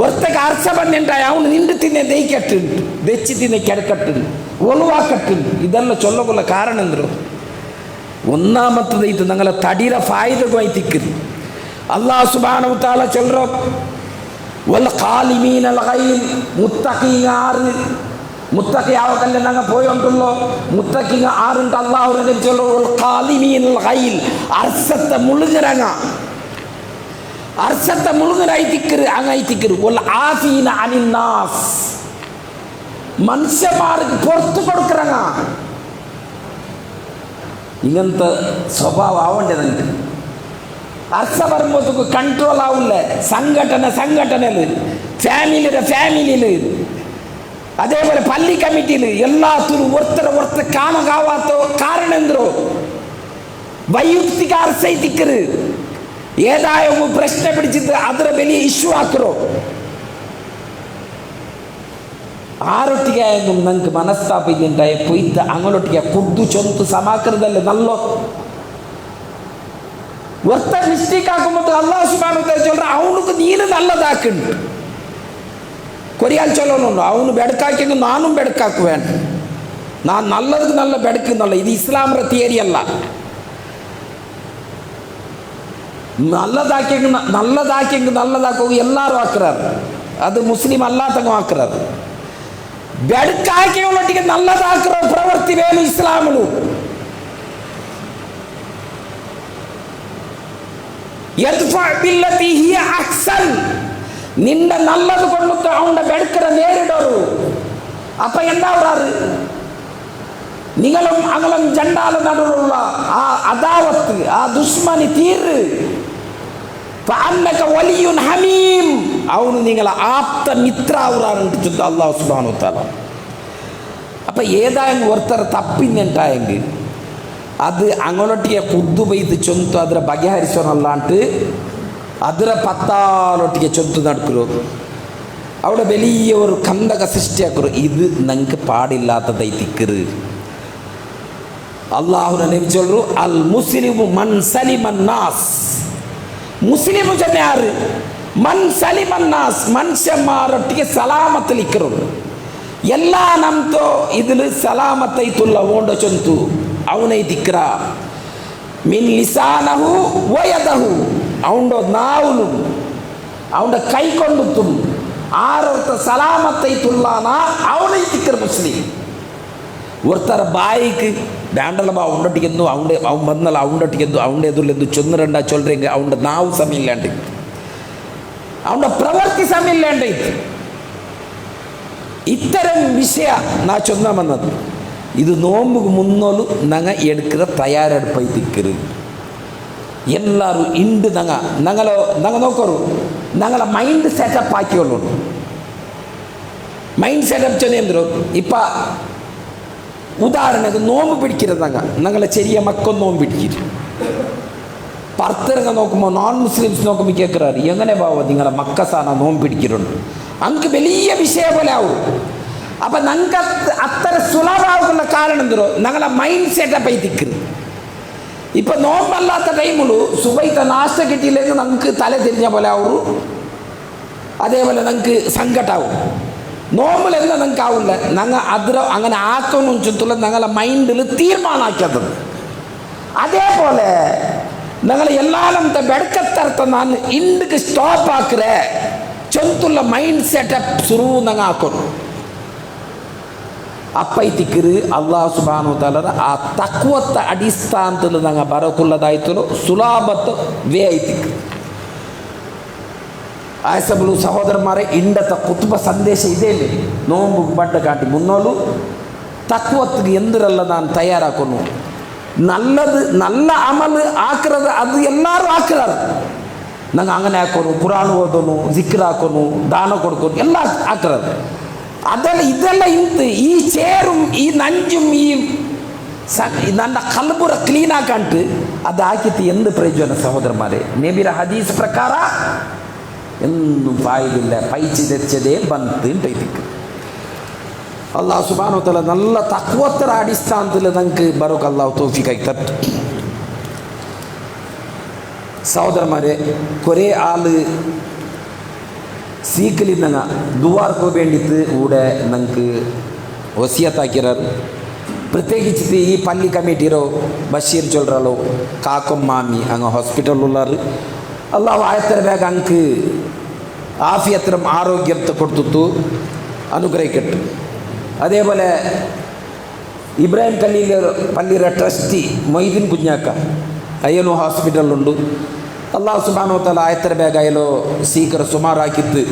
ಒರ್ತಕ್ಕೆ ಅರ್ಸ ಬಂದುಂಟಾಯ ಅವನು ನಿಂಡು ತಿನ್ನೆ ದೈಕಟ್ಟು ದೆಚ್ಚಿ ತಿನ್ನೆ ಕೆಡಕಟ್ಟು ಒಲುವಾಕಟ್ಟು ಇದೆಲ್ಲ ಚೊಲ್ಲಗೊಲ್ಲ ಕಾರಣ ಅಂದರು ഒന്നാമത്തത് ഞങ്ങളെ തടിയുടെ ഫായ്ദമായി തിക്കരുത്. അല്ലാഹു സുബ്ഹാനഹു വ തആല ചൊല്ലുற വൽ ഖാലിമീനൽ ഗൈൽ മുത്തഖീങ്ങാർ മുത്തഖി ആവക്കല്ലേ ഞങ്ങൾ പോയിട്ടുള്ളൂ. മുത്തഖിങ്ങ ആറുണ്ട് അള്ളാഹുവിനെ അർസത്തെ മുളുങ്ങരങ്ങ അർസത്തെ മുളുങ്ങരായി തിക്കര് അങ്ങായി തിക്കര് ആഫീന അനിന്നാസ് മനുഷ്യന്മാർക്ക് പുറത്തു കൊടുക്കറങ്ങ. ഇങ്ങനത്തെ സ്വഭാവം ആവേണ്ടതുണ്ട്. അർസ വരുമ്പോഴത്തേക്ക് കൺട്രോൾ ആവില്ല. സംഘടനയിൽ ഫാമിലിയിൽ അതേപോലെ പള്ളി കമ്മിറ്റിയിൽ എല്ലാത്തിനും ഒരുത്തരെ കാണാവാത്ത കാരണം എന്തോ വൈയുക്തിക അർസൈത്തിക്കര് ഏതായ പ്രശ്നം പിടിച്ചിട്ട് അതിനെ വലിയ ഇഷ്യൂ ആക്കറോ. ആരൊട്ടിക്കായെങ്കിലും ഞങ്ങൾക്ക് മനസ്താപിക്കുണ്ടായ പൊയ്ത്ത് അങ്ങോട്ടൊട്ടിക്ക കുദ്ദു ചൊന്ത് സമാക്കരുതല്ലേ നല്ലോ. ഒറ്റ മിസ്റ്റേക്ക് ആക്കുമ്പോൾ അല്ലാഹു സുബ്ഹാനഹു വ തആല ചൊല്ലുற അവനുക്ക് നീನು നല്ലതാക്കുന്നുണ്ട്. കൊറിയാൽ ചൊല്ലുന്നുണ്ടോ അവന് ബെടുക്കാക്കിയെങ്കിൽ നാനും ബെടുക്കാക്കുവേൻ ഞാൻ നല്ലതുക്ക് നല്ല ബെടുക്കുന്നുള്ള. ഇത് ഇസ്ലാമിന്റെ തിയറി അല്ല. നല്ലതാക്കിയെങ്കിൽ നല്ലതാക്കുക എല്ലാവരും ആക്കുறாரு. അത് മുസ്ലിം അല്ലാത്തങ്ങ് ആക്കുறாரு. ബെടുക്കാക്കിയൊട്ടിക്ക് നല്ലതാക്കുற പ്രവൃത്തി വേണം ഇസ്ലാമിലും. നിന്റെ നല്ലത് കൊണ്ടിട്ട് അവന്റെ ബെടുക്കറ നേരിടൂ. അപ്പൊ എന്താ നിങ്ങളും അങ്ങളും ജണ്ടാല നടുവിലുള്ള ആ അദാവത്ത്, ആ ദുഷ്മനി തീര്. വലിയുൻ ഹമീം, അവന് നിങ്ങളെ ആപ്ത മിത്ര ആവുറാണ് അല്ലാഹു സുബ്ഹാനഹു വ തആല. അപ്പം ഏതായെങ്കിൽ ഒരുത്തർ തപ്പിന്നുണ്ടായെങ്കിൽ അത് അങ്ങോട്ടൊട്ടിയെ കുദ്ദുപെയ്ത് ചൊന്തു ಅದರ ಬಗೆಹರಿಸೋನಲ್ಲಾಂಟು ಅದರ പത്താലൊട്ടിയെ ചൊന്തു നടക്കുമോ. അവിടെ വലിയ ഒരു കന്തക സൃഷ്ടിയാക്കുറു. ഇത് നിങ്ങൾക്ക് പാടില്ലാത്തതായി തിക്കറ്. അള്ളാഹുനെ നബി ചൊല്ലു, അൽ മുസ്ലിമു മൻ സലിമൻ നാസ്. മുസ്ലിമു ചെന്നാറ് മൻ സലിമൻ നാസ്, മനുഷ്യന്മാരൊട്ടിಗೆ ಸಲಾಮತ್ತಲಿಕ್ಕರು. ಎಲ್ಲ ನಮ್ತೋ ഇതിൽ ಸಲಾಮತ್ತೈತುಲ್ಲ ಓಂಡ ಚೊಂತು ಅವನೈ ತಿಕ್ರ ಮಿನ್ ಲಿಸಾನಹು ವಯದಹು, ಅವನ ನಾವುಲು ಅವನ ಕೈ ಕೊಂಡುತ್ತು ಆರೊತ್ತ ಸಲಾಮತ್ತೈತುಲ್ಲಾನ ಅವನೈ ತಿಕ್ಕರು ಮುಸ್ಲಿಂ. ഒരുത്തര ബായിക്ക് വേണ്ടല്ല അവണ്ടൊട്ടിക്കുന്നു, അവൻ വന്നല്ല അവണ്ടൊട്ടിക്കുന്നു, അവൻ്റെ എതിർലെന്തു ചൊന്നുരണ്ട ചൊല്ലേങ്ക അവൻ്റെ നാവ് സമയമില്ലാണ്ട്, അവൻ്റെ പ്രവൃത്തി സമയമില്ലാണ്ട്. ഇത്തരം വിഷയ നാ ചൊന്ന വന്നത് ഇത് നോമ്പുക്ക് മുന്നോಲು നങ്ങ എടുക്കുന്ന തയ്യാറെടുപ്പായി തിക്കറ്. എല്ലാവരും ഉണ്ട്. നങ്ങ നോക്കറു ഞങ്ങളെ മൈൻഡ് സെറ്റപ്പ് ആക്കിയുള്ളൂ. മൈൻഡ് സെറ്റപ്പ് ചെന്നോ ഇപ്പം ഉദാഹരണക്ക് നോമ്പ് പിടിക്കരുത്. ഞങ്ങളെ ചെറിയ മക്കൾ നോമ്പ് പിടിക്കരുത്. പുറത്തിറങ്ങ നോക്കുമ്പോൾ നോൺ മുസ്ലിംസ് നോക്കുമ്പോൾ കേൾക്കാറ് എങ്ങനെ പോവാ നിങ്ങളെ മക്കസാന നോമ്പ് പിടിക്കലുണ്ട്. അങ്ങ് വലിയ വിഷയം പോലെ ആവും. അപ്പം ഞങ്ങൾക്ക് അത്ര സുലഭമാകുള്ള കാരണം എന്തോ ഞങ്ങളെ മൈൻഡ് സെറ്റപ്പ് തിക്കരുത്. ഇപ്പം നോമ്പല്ലാത്ത ടൈമുള്ളൂ സുബൈത്തെ നാശ കിട്ടിയില്ലെങ്കിൽ ഞങ്ങൾക്ക് തല തിരിഞ്ഞ പോലെ ആവൂ. അതേപോലെ ഞങ്ങൾക്ക് സങ്കടമാവും. നോമ്പിലെല്ലാം ഞങ്ങൾക്ക് ആവില്ല. ഞങ്ങൾ അതിൽ അങ്ങനെ ആക്കണമെന്ന് വെച്ചിട്ടുള്ള ഞങ്ങളെ മൈൻഡിൽ തീരുമാനമാക്കിയത്. അതേപോലെ ഞങ്ങൾ എല്ലാവരും ಬೆಡಕತ್ತರ್ಥ ನಾನು ಇಂದಕ್ಕೆ ಸ್ಟಾಪ್ ಹಾಕ್ರೆ ಚೊಂತುಲ್ಲ ಮೈಂಡ್ ಸೆಟಪ್ ಶುರು ನಂಗೆ ಹಾಕೋರು ಅಪ್ಪೈತಿಕ್ಕರು. ಅಲ್ಲಾಹ್ ಸುಬ್ಹಾನಹು ವ ತಆಲ ಆ ತಕ್ವತ್ತ ಅಡಿಸ್ಥಾನದಲ್ಲಿ ನಂಗೆ ಬರೋಕುಲ್ಲದಾಯ್ತು ಸುಲಭತ್ತು ವೇ ಐತಿಕ್ಕರು. ಆಯಸಬಲು ಸಹೋದರಮಾರೆ ಇಂಡತ ಕುತುಬ ಸಂದೇಶ ಇದೆ. ನೋಂಬು ಬಡ್ಡ ಕಾಟಿ ಮುನ್ನೋಲು ತಕ್ವತ್ತಿಗೆ ಎಂದಿರಲ್ಲ ನಾನು ತಯಾರಾಕೋನು. നല്ലത് നല്ല അമല് ആക്കുന്നത് അത് എല്ലാവരും ആക്കുന്നത്. ഞങ്ങൾ അങ്ങനെ ആക്കുന്നു, ഖുർആൻ ഓതുന്നു, സിക്ർ ആക്കുന്നു, ദാനം കൊടുക്കുന്നു, എല്ലാം ആക്കുന്നത്. അതല്ല ഇതെല്ലാം ഇന്ന് ഈ ചേരും ഈ നഞ്ചും ഈ ನನ್ನ ಕಲ್ಬುರ ಕ್ಲೀನ್ ಆಕಂಟು ಅದು ಹಾಕಿತ್ತು ಎಂದು ಪ್ರಯೋಜನ ಸಹೋದರಮಾರೆ. ನಬಿರ ಹದೀಸ್ ಪ್ರಕಾರ എന്നും ഫായിദില്ല, പൈച്ച് തെച്ചതേ ബന്ത് ടൈത്തിക്ക്. അള്ളാഹു സുബ്ഹാനഹു വ തആല നല്ല തഖ്വത്തര അടിസ്ഥാനത്തിൽ നമുക്ക് ബറോക്ക് അള്ളാഹു തൗഫീഖാക്കി തരട്ടെ. സഹോദരന്മാരെ, കുറേ ആള് സീക്കിൽ ഞങ്ങൾ ദുവാർക്ക് വേണ്ടിയിട്ട് ഇവിടെ ഞങ്ങൾക്ക് വസിയത്താക്കിയറാറ്. പ്രത്യേകിച്ചിട്ട് ഈ പള്ളി കമ്മിറ്റിയിലോ ബഷീർ ചൊല്ലറോ കാക്കും മാമി അങ്ങ് ഹോസ്പിറ്റലിലുള്ളാറ് അള്ളാഹു ആയത്ര വേഗം അങ്ങ് ആഫിയത്തരം ആരോഗ്യത്തെ കൊടുത്തു അനുഗ്രഹിക്കട്ടെ. അതേപോലെ ഇബ്രാഹിം പള്ളിയുടെ ട്രസ്റ്റി മൊയ്തീൻ കുഞ്ഞാക്ക അയ്യനോ ഹോസ്പിറ്റലുണ്ട്. അള്ളാഹു സുബ്ഹാനഹു വ തആല ആയത്ര വേഗം അയലോ സീക്കർ സുമാറാക്കിത്ത്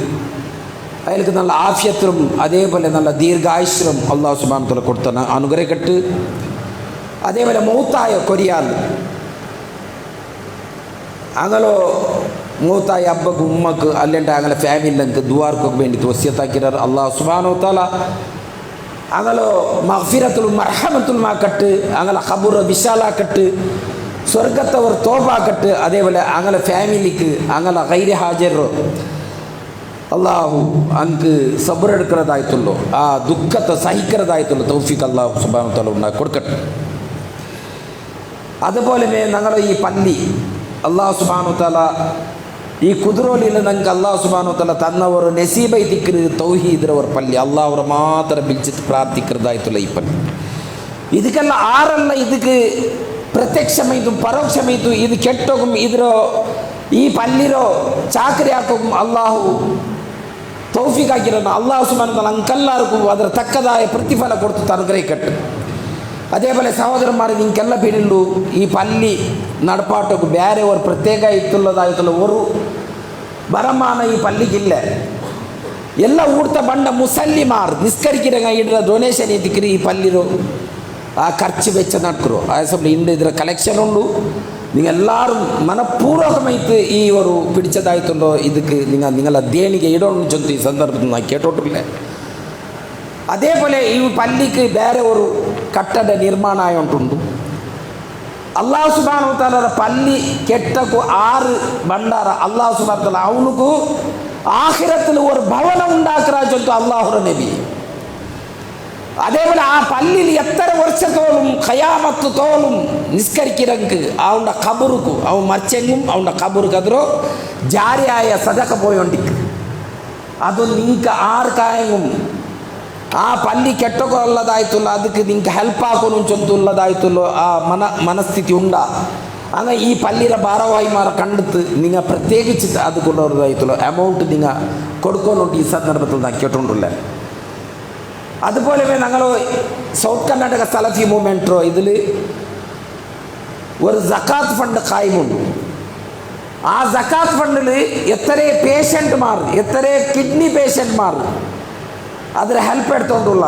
അയാൾക്ക് നല്ല ആഫിയത്തും അതേപോലെ നല്ല ദീർഘായുഷ്യം അള്ളാഹു സുബ്ഹാനഹു വ തആല കൊടുത്ത അനുഗ്രഹിക്കട്ടെ. അതേപോലെ മൗത്തായ കൊരിയാൽ അങ്ങനോ മൂത്തായ അബ്ബക്ക് ഉമ്മക്ക് അല്ലെൻ്റെ അങ്ങനെ ഫാമിലിക്ക് ദുവാർക്കൊക്കെ വേണ്ടി വസിയത്താക്കിയാർ. അള്ളാഹു സുബ്ഹാനഹു വ തആല അങ്ങനെ മഗ്ഫിറത്തുൽ മർഹമത്തുൽ മാക്കട്ട്, അങ്ങനെ ഖബർ വിശാലാക്കട്ട്, സ്വർഗത്തവർ തോപാക്കട്ട്. അതേപോലെ അങ്ങനെ ഫാമിലിക്ക് അങ്ങനെ ഗൈരി ഹാജർ അള്ളാഹു അങ്ങ് സബറെടുക്കുന്നതായിട്ടുള്ളൂ, ആ ദുഃഖത്തെ സഹിക്കുന്നതായിട്ടുള്ള തൗഫീഖ് അള്ളാഹു സുബ്ഹാനഹു വ തആല ഉണ്ടാക്കി കൊടുക്കട്ടെ. അതുപോലെ ഞങ്ങൾ ഈ പള്ളി അള്ളാഹു സുബ്ഹാനഹു വ തആല ഈ കുതിരോലിയിൽ ഞങ്ങൾക്ക് അള്ളാഹു സുബ്ഹാനഹു വ തആല തന്നവർ നസീബൈ തിക്കറ് തൗഹീദിരവർ പള്ളി അള്ളാഹുറെ മാത്രം വിളിച്ചിട്ട് പ്രാർത്ഥിക്കുന്നതായിട്ടുള്ള ഈ പള്ളി. ಇದಕ್ಕೆಲ್ಲ ಆರಲ್ಲ, ಇದಕ್ಕೆ ಪ್ರತ್ಯಕ್ಷಮೈತು ಪರೋಕ್ಷಮೈತು, ಇದು ಕೆಟ್ಟೋಗುം ಇದರೋ ಈ ಪಲ್ಲಿರೋ ಚಾಕರಿ ಹಾಕೋಗುം ಅಲ್ಲಾಹು ತೌಫೀಕ್ ಹಾಕಿರೋನು ಅಲ್ಲಾಹು ಸುಬ್ಹಾನಹು ವ ತಆಲ ಅಂಕೆಲ್ಲರಿಗೂ ಅದರ ತಕ್ಕದಾಯ ಪ್ರತಿಫಲ ಕೊಡ್ತು ಅನುಗ್ರಹಿಕಟ್ಟು. അതേപോലെ സഹോദരന്മാർ നിങ്ങൾക്കെല്ലാം പിടിയുള്ളൂ ഈ പള്ളി നടപ്പാട്ടൊക്കെ വേറെ ഒരു പ്രത്യേക ഇത്തുള്ളതായിട്ടുള്ള ഒരു വരമാണ് ഈ പള്ളിക്കില്ല. എല്ലാ ഊർത്ത പണ്ട മുസല്ലിമാർ നിസ്കരിക്കുന്ന ഇടുന്ന ഡൊനേഷൻ എത്തിക്കറി ഈ പള്ളിരോ ആ ಖರ್ಚು ವೆಚ್ಚ ನಡ್ಕರು ಆಸಬ್ಲಿ ಇಂದು ಇದರ ಕಲೆಕ್ಷನ್ ಉಂಡು നിങ്ങളെല്ലാവരും മനഃപൂർവ്വമായിട്ട് ഈ ഒരു പിടിച്ചതായിട്ടുണ്ടോ ഇതൊക്കെ നിങ്ങളെ ദേണിಗೆ ഇടണം ചൊല്ലി ഈ സന്ദർഭത്തിൽ ഞാൻ കേട്ടോട്ടില്ല. അതേപോലെ ഈ പള്ളിക്ക് വേറെ ഒരു കട്ടട നിർമ്മാണം ആയോണ്ടുണ്ട്. അള്ളാഹു സുബ്ഹാനഹു വ തആല പള്ളി കെട്ടക്കു 6 ഭണ്ഡാര അള്ളാഹു സുബ്ഹാനഹു വ തആല അവനുക്ക് ആഖിറത്തിൽ ഒരു ഭവനം ഉണ്ടാക്കറാ ചൊല്ലി അള്ളാഹുടെ നബി. അതേപോലെ ആ പള്ളിയിൽ എത്ര വർഷത്തോളം ഖയാമത്തോളം നിസ്കരിക്കിറങ്ങ് അവൻ്റെ ഖബറുക്കും അവൻ മരിച്ചെങ്കും അവൻ്റെ ഖബറുക്ക് അതിരോ ജാരിയായ സദഖ പോയോണ്ടിക്ക് അത് നിങ്ങൾക്ക് ആർക്കായെങ്കും ആ പള്ളി കെട്ടൊക്കെയുള്ളതായിട്ടുള്ള ಅದಕ್ಕೆ നിങ്ങൾക്ക് ഹെൽപ്പാക്കണം ചൊല്ലുള്ളതായിട്ടുള്ള ആ മനസ്ഥിതി ഉണ്ടാ അങ്ങനെ ഈ പള്ളിയുടെ ഭാരവാഹിമാരെ കണ്ടെത്ത് നിങ്ങൾ പ്രത്യേകിച്ചിട്ട് അത് കൊണ്ടുവരുന്നതായിട്ടുള്ള എമൗണ്ട് നിങ്ങൾ കൊടുക്കാനുണ്ട് ഈ സന്ദർഭത്തിൽ ഞാൻ കേട്ടിട്ടുണ്ടല്ല. അതുപോലെ ഞങ്ങൾ സൗത്ത് കർണാടക സലഫി മൂവ്മെൻറ്റോ ഇതിൽ ഒരു സക്കാത്ത് ഫണ്ട് കായ്മുണ്ട്. ആ സക്കാത്ത് ഫണ്ടിൽ എത്ര പേഷ്യൻറ്റുമാർ എത്ര കിഡ്നി പേഷ്യൻറ്റുമാർ അതിൽ ഹെൽപ്പ് എടുത്തുകൊണ്ടുള്ള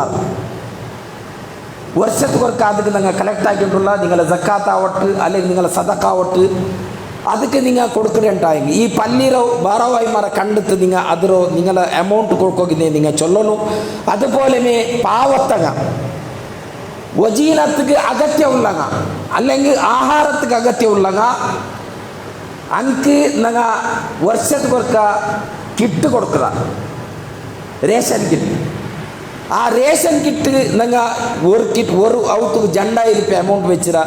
വർഷത്തുകൊക്കെ അതിന് നിങ്ങൾ കളക്ട് ആക്കിയിട്ടുള്ള നിങ്ങളെ സക്കാത്ത് ആവട്ട് അല്ലെങ്കിൽ നിങ്ങളെ സദക്കാവട്ട് ಅದಕ್ಕೆ നിങ്ങൾ കൊടുക്കലുണ്ടായെങ്കിൽ ഈ പള്ളിയിലോ ഭാരവാഹിമാരെ കണ്ടെത്ത് നിങ്ങൾ അതിലോ നിങ്ങളെ എമൗണ്ട് കൊടുക്കുകയെ നിങ്ങൾ ചൊല്ലണം. അതുപോലെ പാവത്തക വജീനത്തിക്ക് അഗത്യമുള്ളങ്ങ അല്ലെങ്കിൽ ആഹാരത്തിക്ക് അഗത്യമുള്ളങ്ങ അനക്ക് നിങ്ങൾ വർഷത്തുകൊക്ക കിറ്റ് കൊടുക്കുക റേഷൻ കിറ്റ്. ആ റേഷൻ കിറ്റ് നിങ്ങൾ ഒരു കിറ്റ് ഒരു ഔത്തുക്ക് 2000 രൂപ എമൗണ്ട് വെച്ചിടാ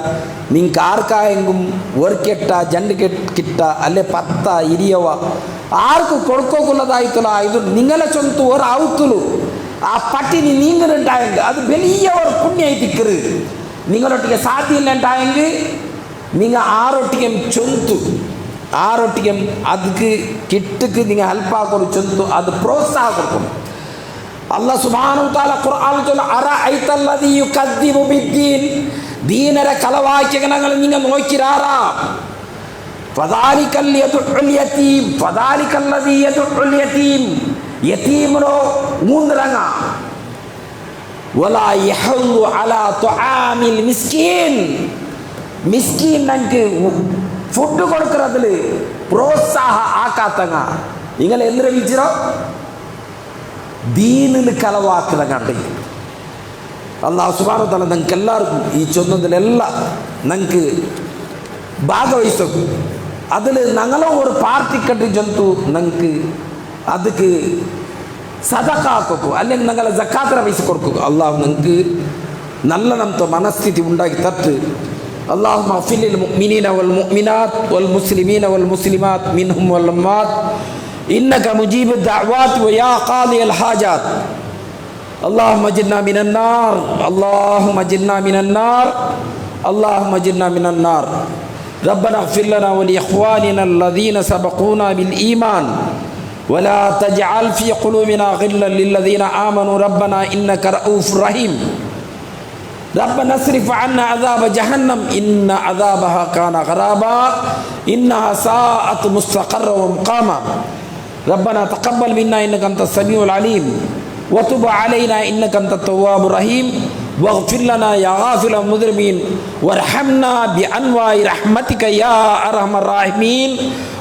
നിങ്ങൾക്ക് ആർക്കായെങ്കും ഒരു കെട്ട 2 കിട്ട അല്ലെ 10 20 ആർക്ക് കൊടുക്കുള്ളതായിട്ടുള്ള ഇത് നിങ്ങളെ ചൊന്ത് ഒരു ഔത്തുള്ളൂ ആ പട്ടിണി നീങ്ങളുണ്ടായെങ്കിൽ അത് വലിയ ഒരു പുണ്യായിട്ടിക്കറ്. നിങ്ങളൊട്ടിಗೆ സാധ്യമില്ല ഉണ്ടായെങ്കിൽ നിങ്ങൾ ആറൊട്ടിക്കും ചൊന്തു ആറൊട്ടിക്കും അതിക്ക് കിട്ടുക്ക് നിങ്ങൾ ഹെൽപ്പാക്കൊരു ചൊന്തു അത് പ്രോത്സാഹം കൊടുക്കണം. അല്ലാഹു സുബ്ഹാനഹു വ തആല ഖുർആനിൽ അറഅയ്തല്ലദീ യുകദ്ദിബു ബിദ്ദീൻ ദീനര കളവാക്കിയങ്ങൾ നിങ്ങൾ നോക്കിരാറാ ഫദാലികൽ യദുൽ യതീം ഫദാലികല്ലദീ യദുൽ യതീം യതീമനോ മൂന്നരങ്ങ വലാ യഹുല്ലു അലാ തുആമിൽ മിസ്കീൻ മിസ്കീൻ നമുക്ക് ഫുഡ് കൊടുക്കുന്നതിൽ പ്രോത്സാഹ ആക്കാത്തങ്ങ നിങ്ങൾ എന്തിനെ വിളിച്ചിരോ ദീനിൽ കലവാക്കുന്ന കണ്ട്. അല്ലാഹു സുബ്ഹാനഹു വ തആല നിങ്ങൾക്ക് എല്ലാവർക്കും ഈ ചൊന്നതിലെല്ലാം നിങ്ങൾക്ക് ഭാഗവഹിച്ചു അതിൽ ഞങ്ങളോ ഒരു പാർട്ടി കണ്ടി ജന്തു നിങ്ങൾക്ക് ಅದಕ್ಕೆ സദഖ ಹಾಕಬೇಕು അല്ലെങ്കിൽ ഞങ്ങളെ സക്കാത്തിനെ പൈസ കൊടുക്കുക. അള്ളാഹു നിങ്ങൾക്ക് നല്ല നമ്മുടെ മനസ്ഥിതി ഉണ്ടാക്കി തട്ട്. اللهم اغفر للمؤمنين والمؤمنات والمسلمين والمسلمات منهم والأموات إنك مجيب الدعوات ويا قاضي الحاجات. اللهم اجرنا من النار اللهم اجرنا من النار اللهم اجرنا من النار. ربنا اغفر لنا ولإخواننا الذين سبقونا بالإيمان ولا تجعل في قلوبنا غلا للذين آمنوا ربنا إنك رؤوف رحيم. ربنا اصرف عنا عذاب جهنم إن عذابها كان غرابا إنها ساءت مستقرا ومقاما. ربنا تقبل منا إنك أنت السميع العليم وتب علينا إنك أنت التواب الرحيم واغفر لنا يا غافر المذنبين وارحمنا بأنواع رحمتك يا أرحم الراحمين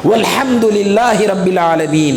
والحمد لله رب العالمين.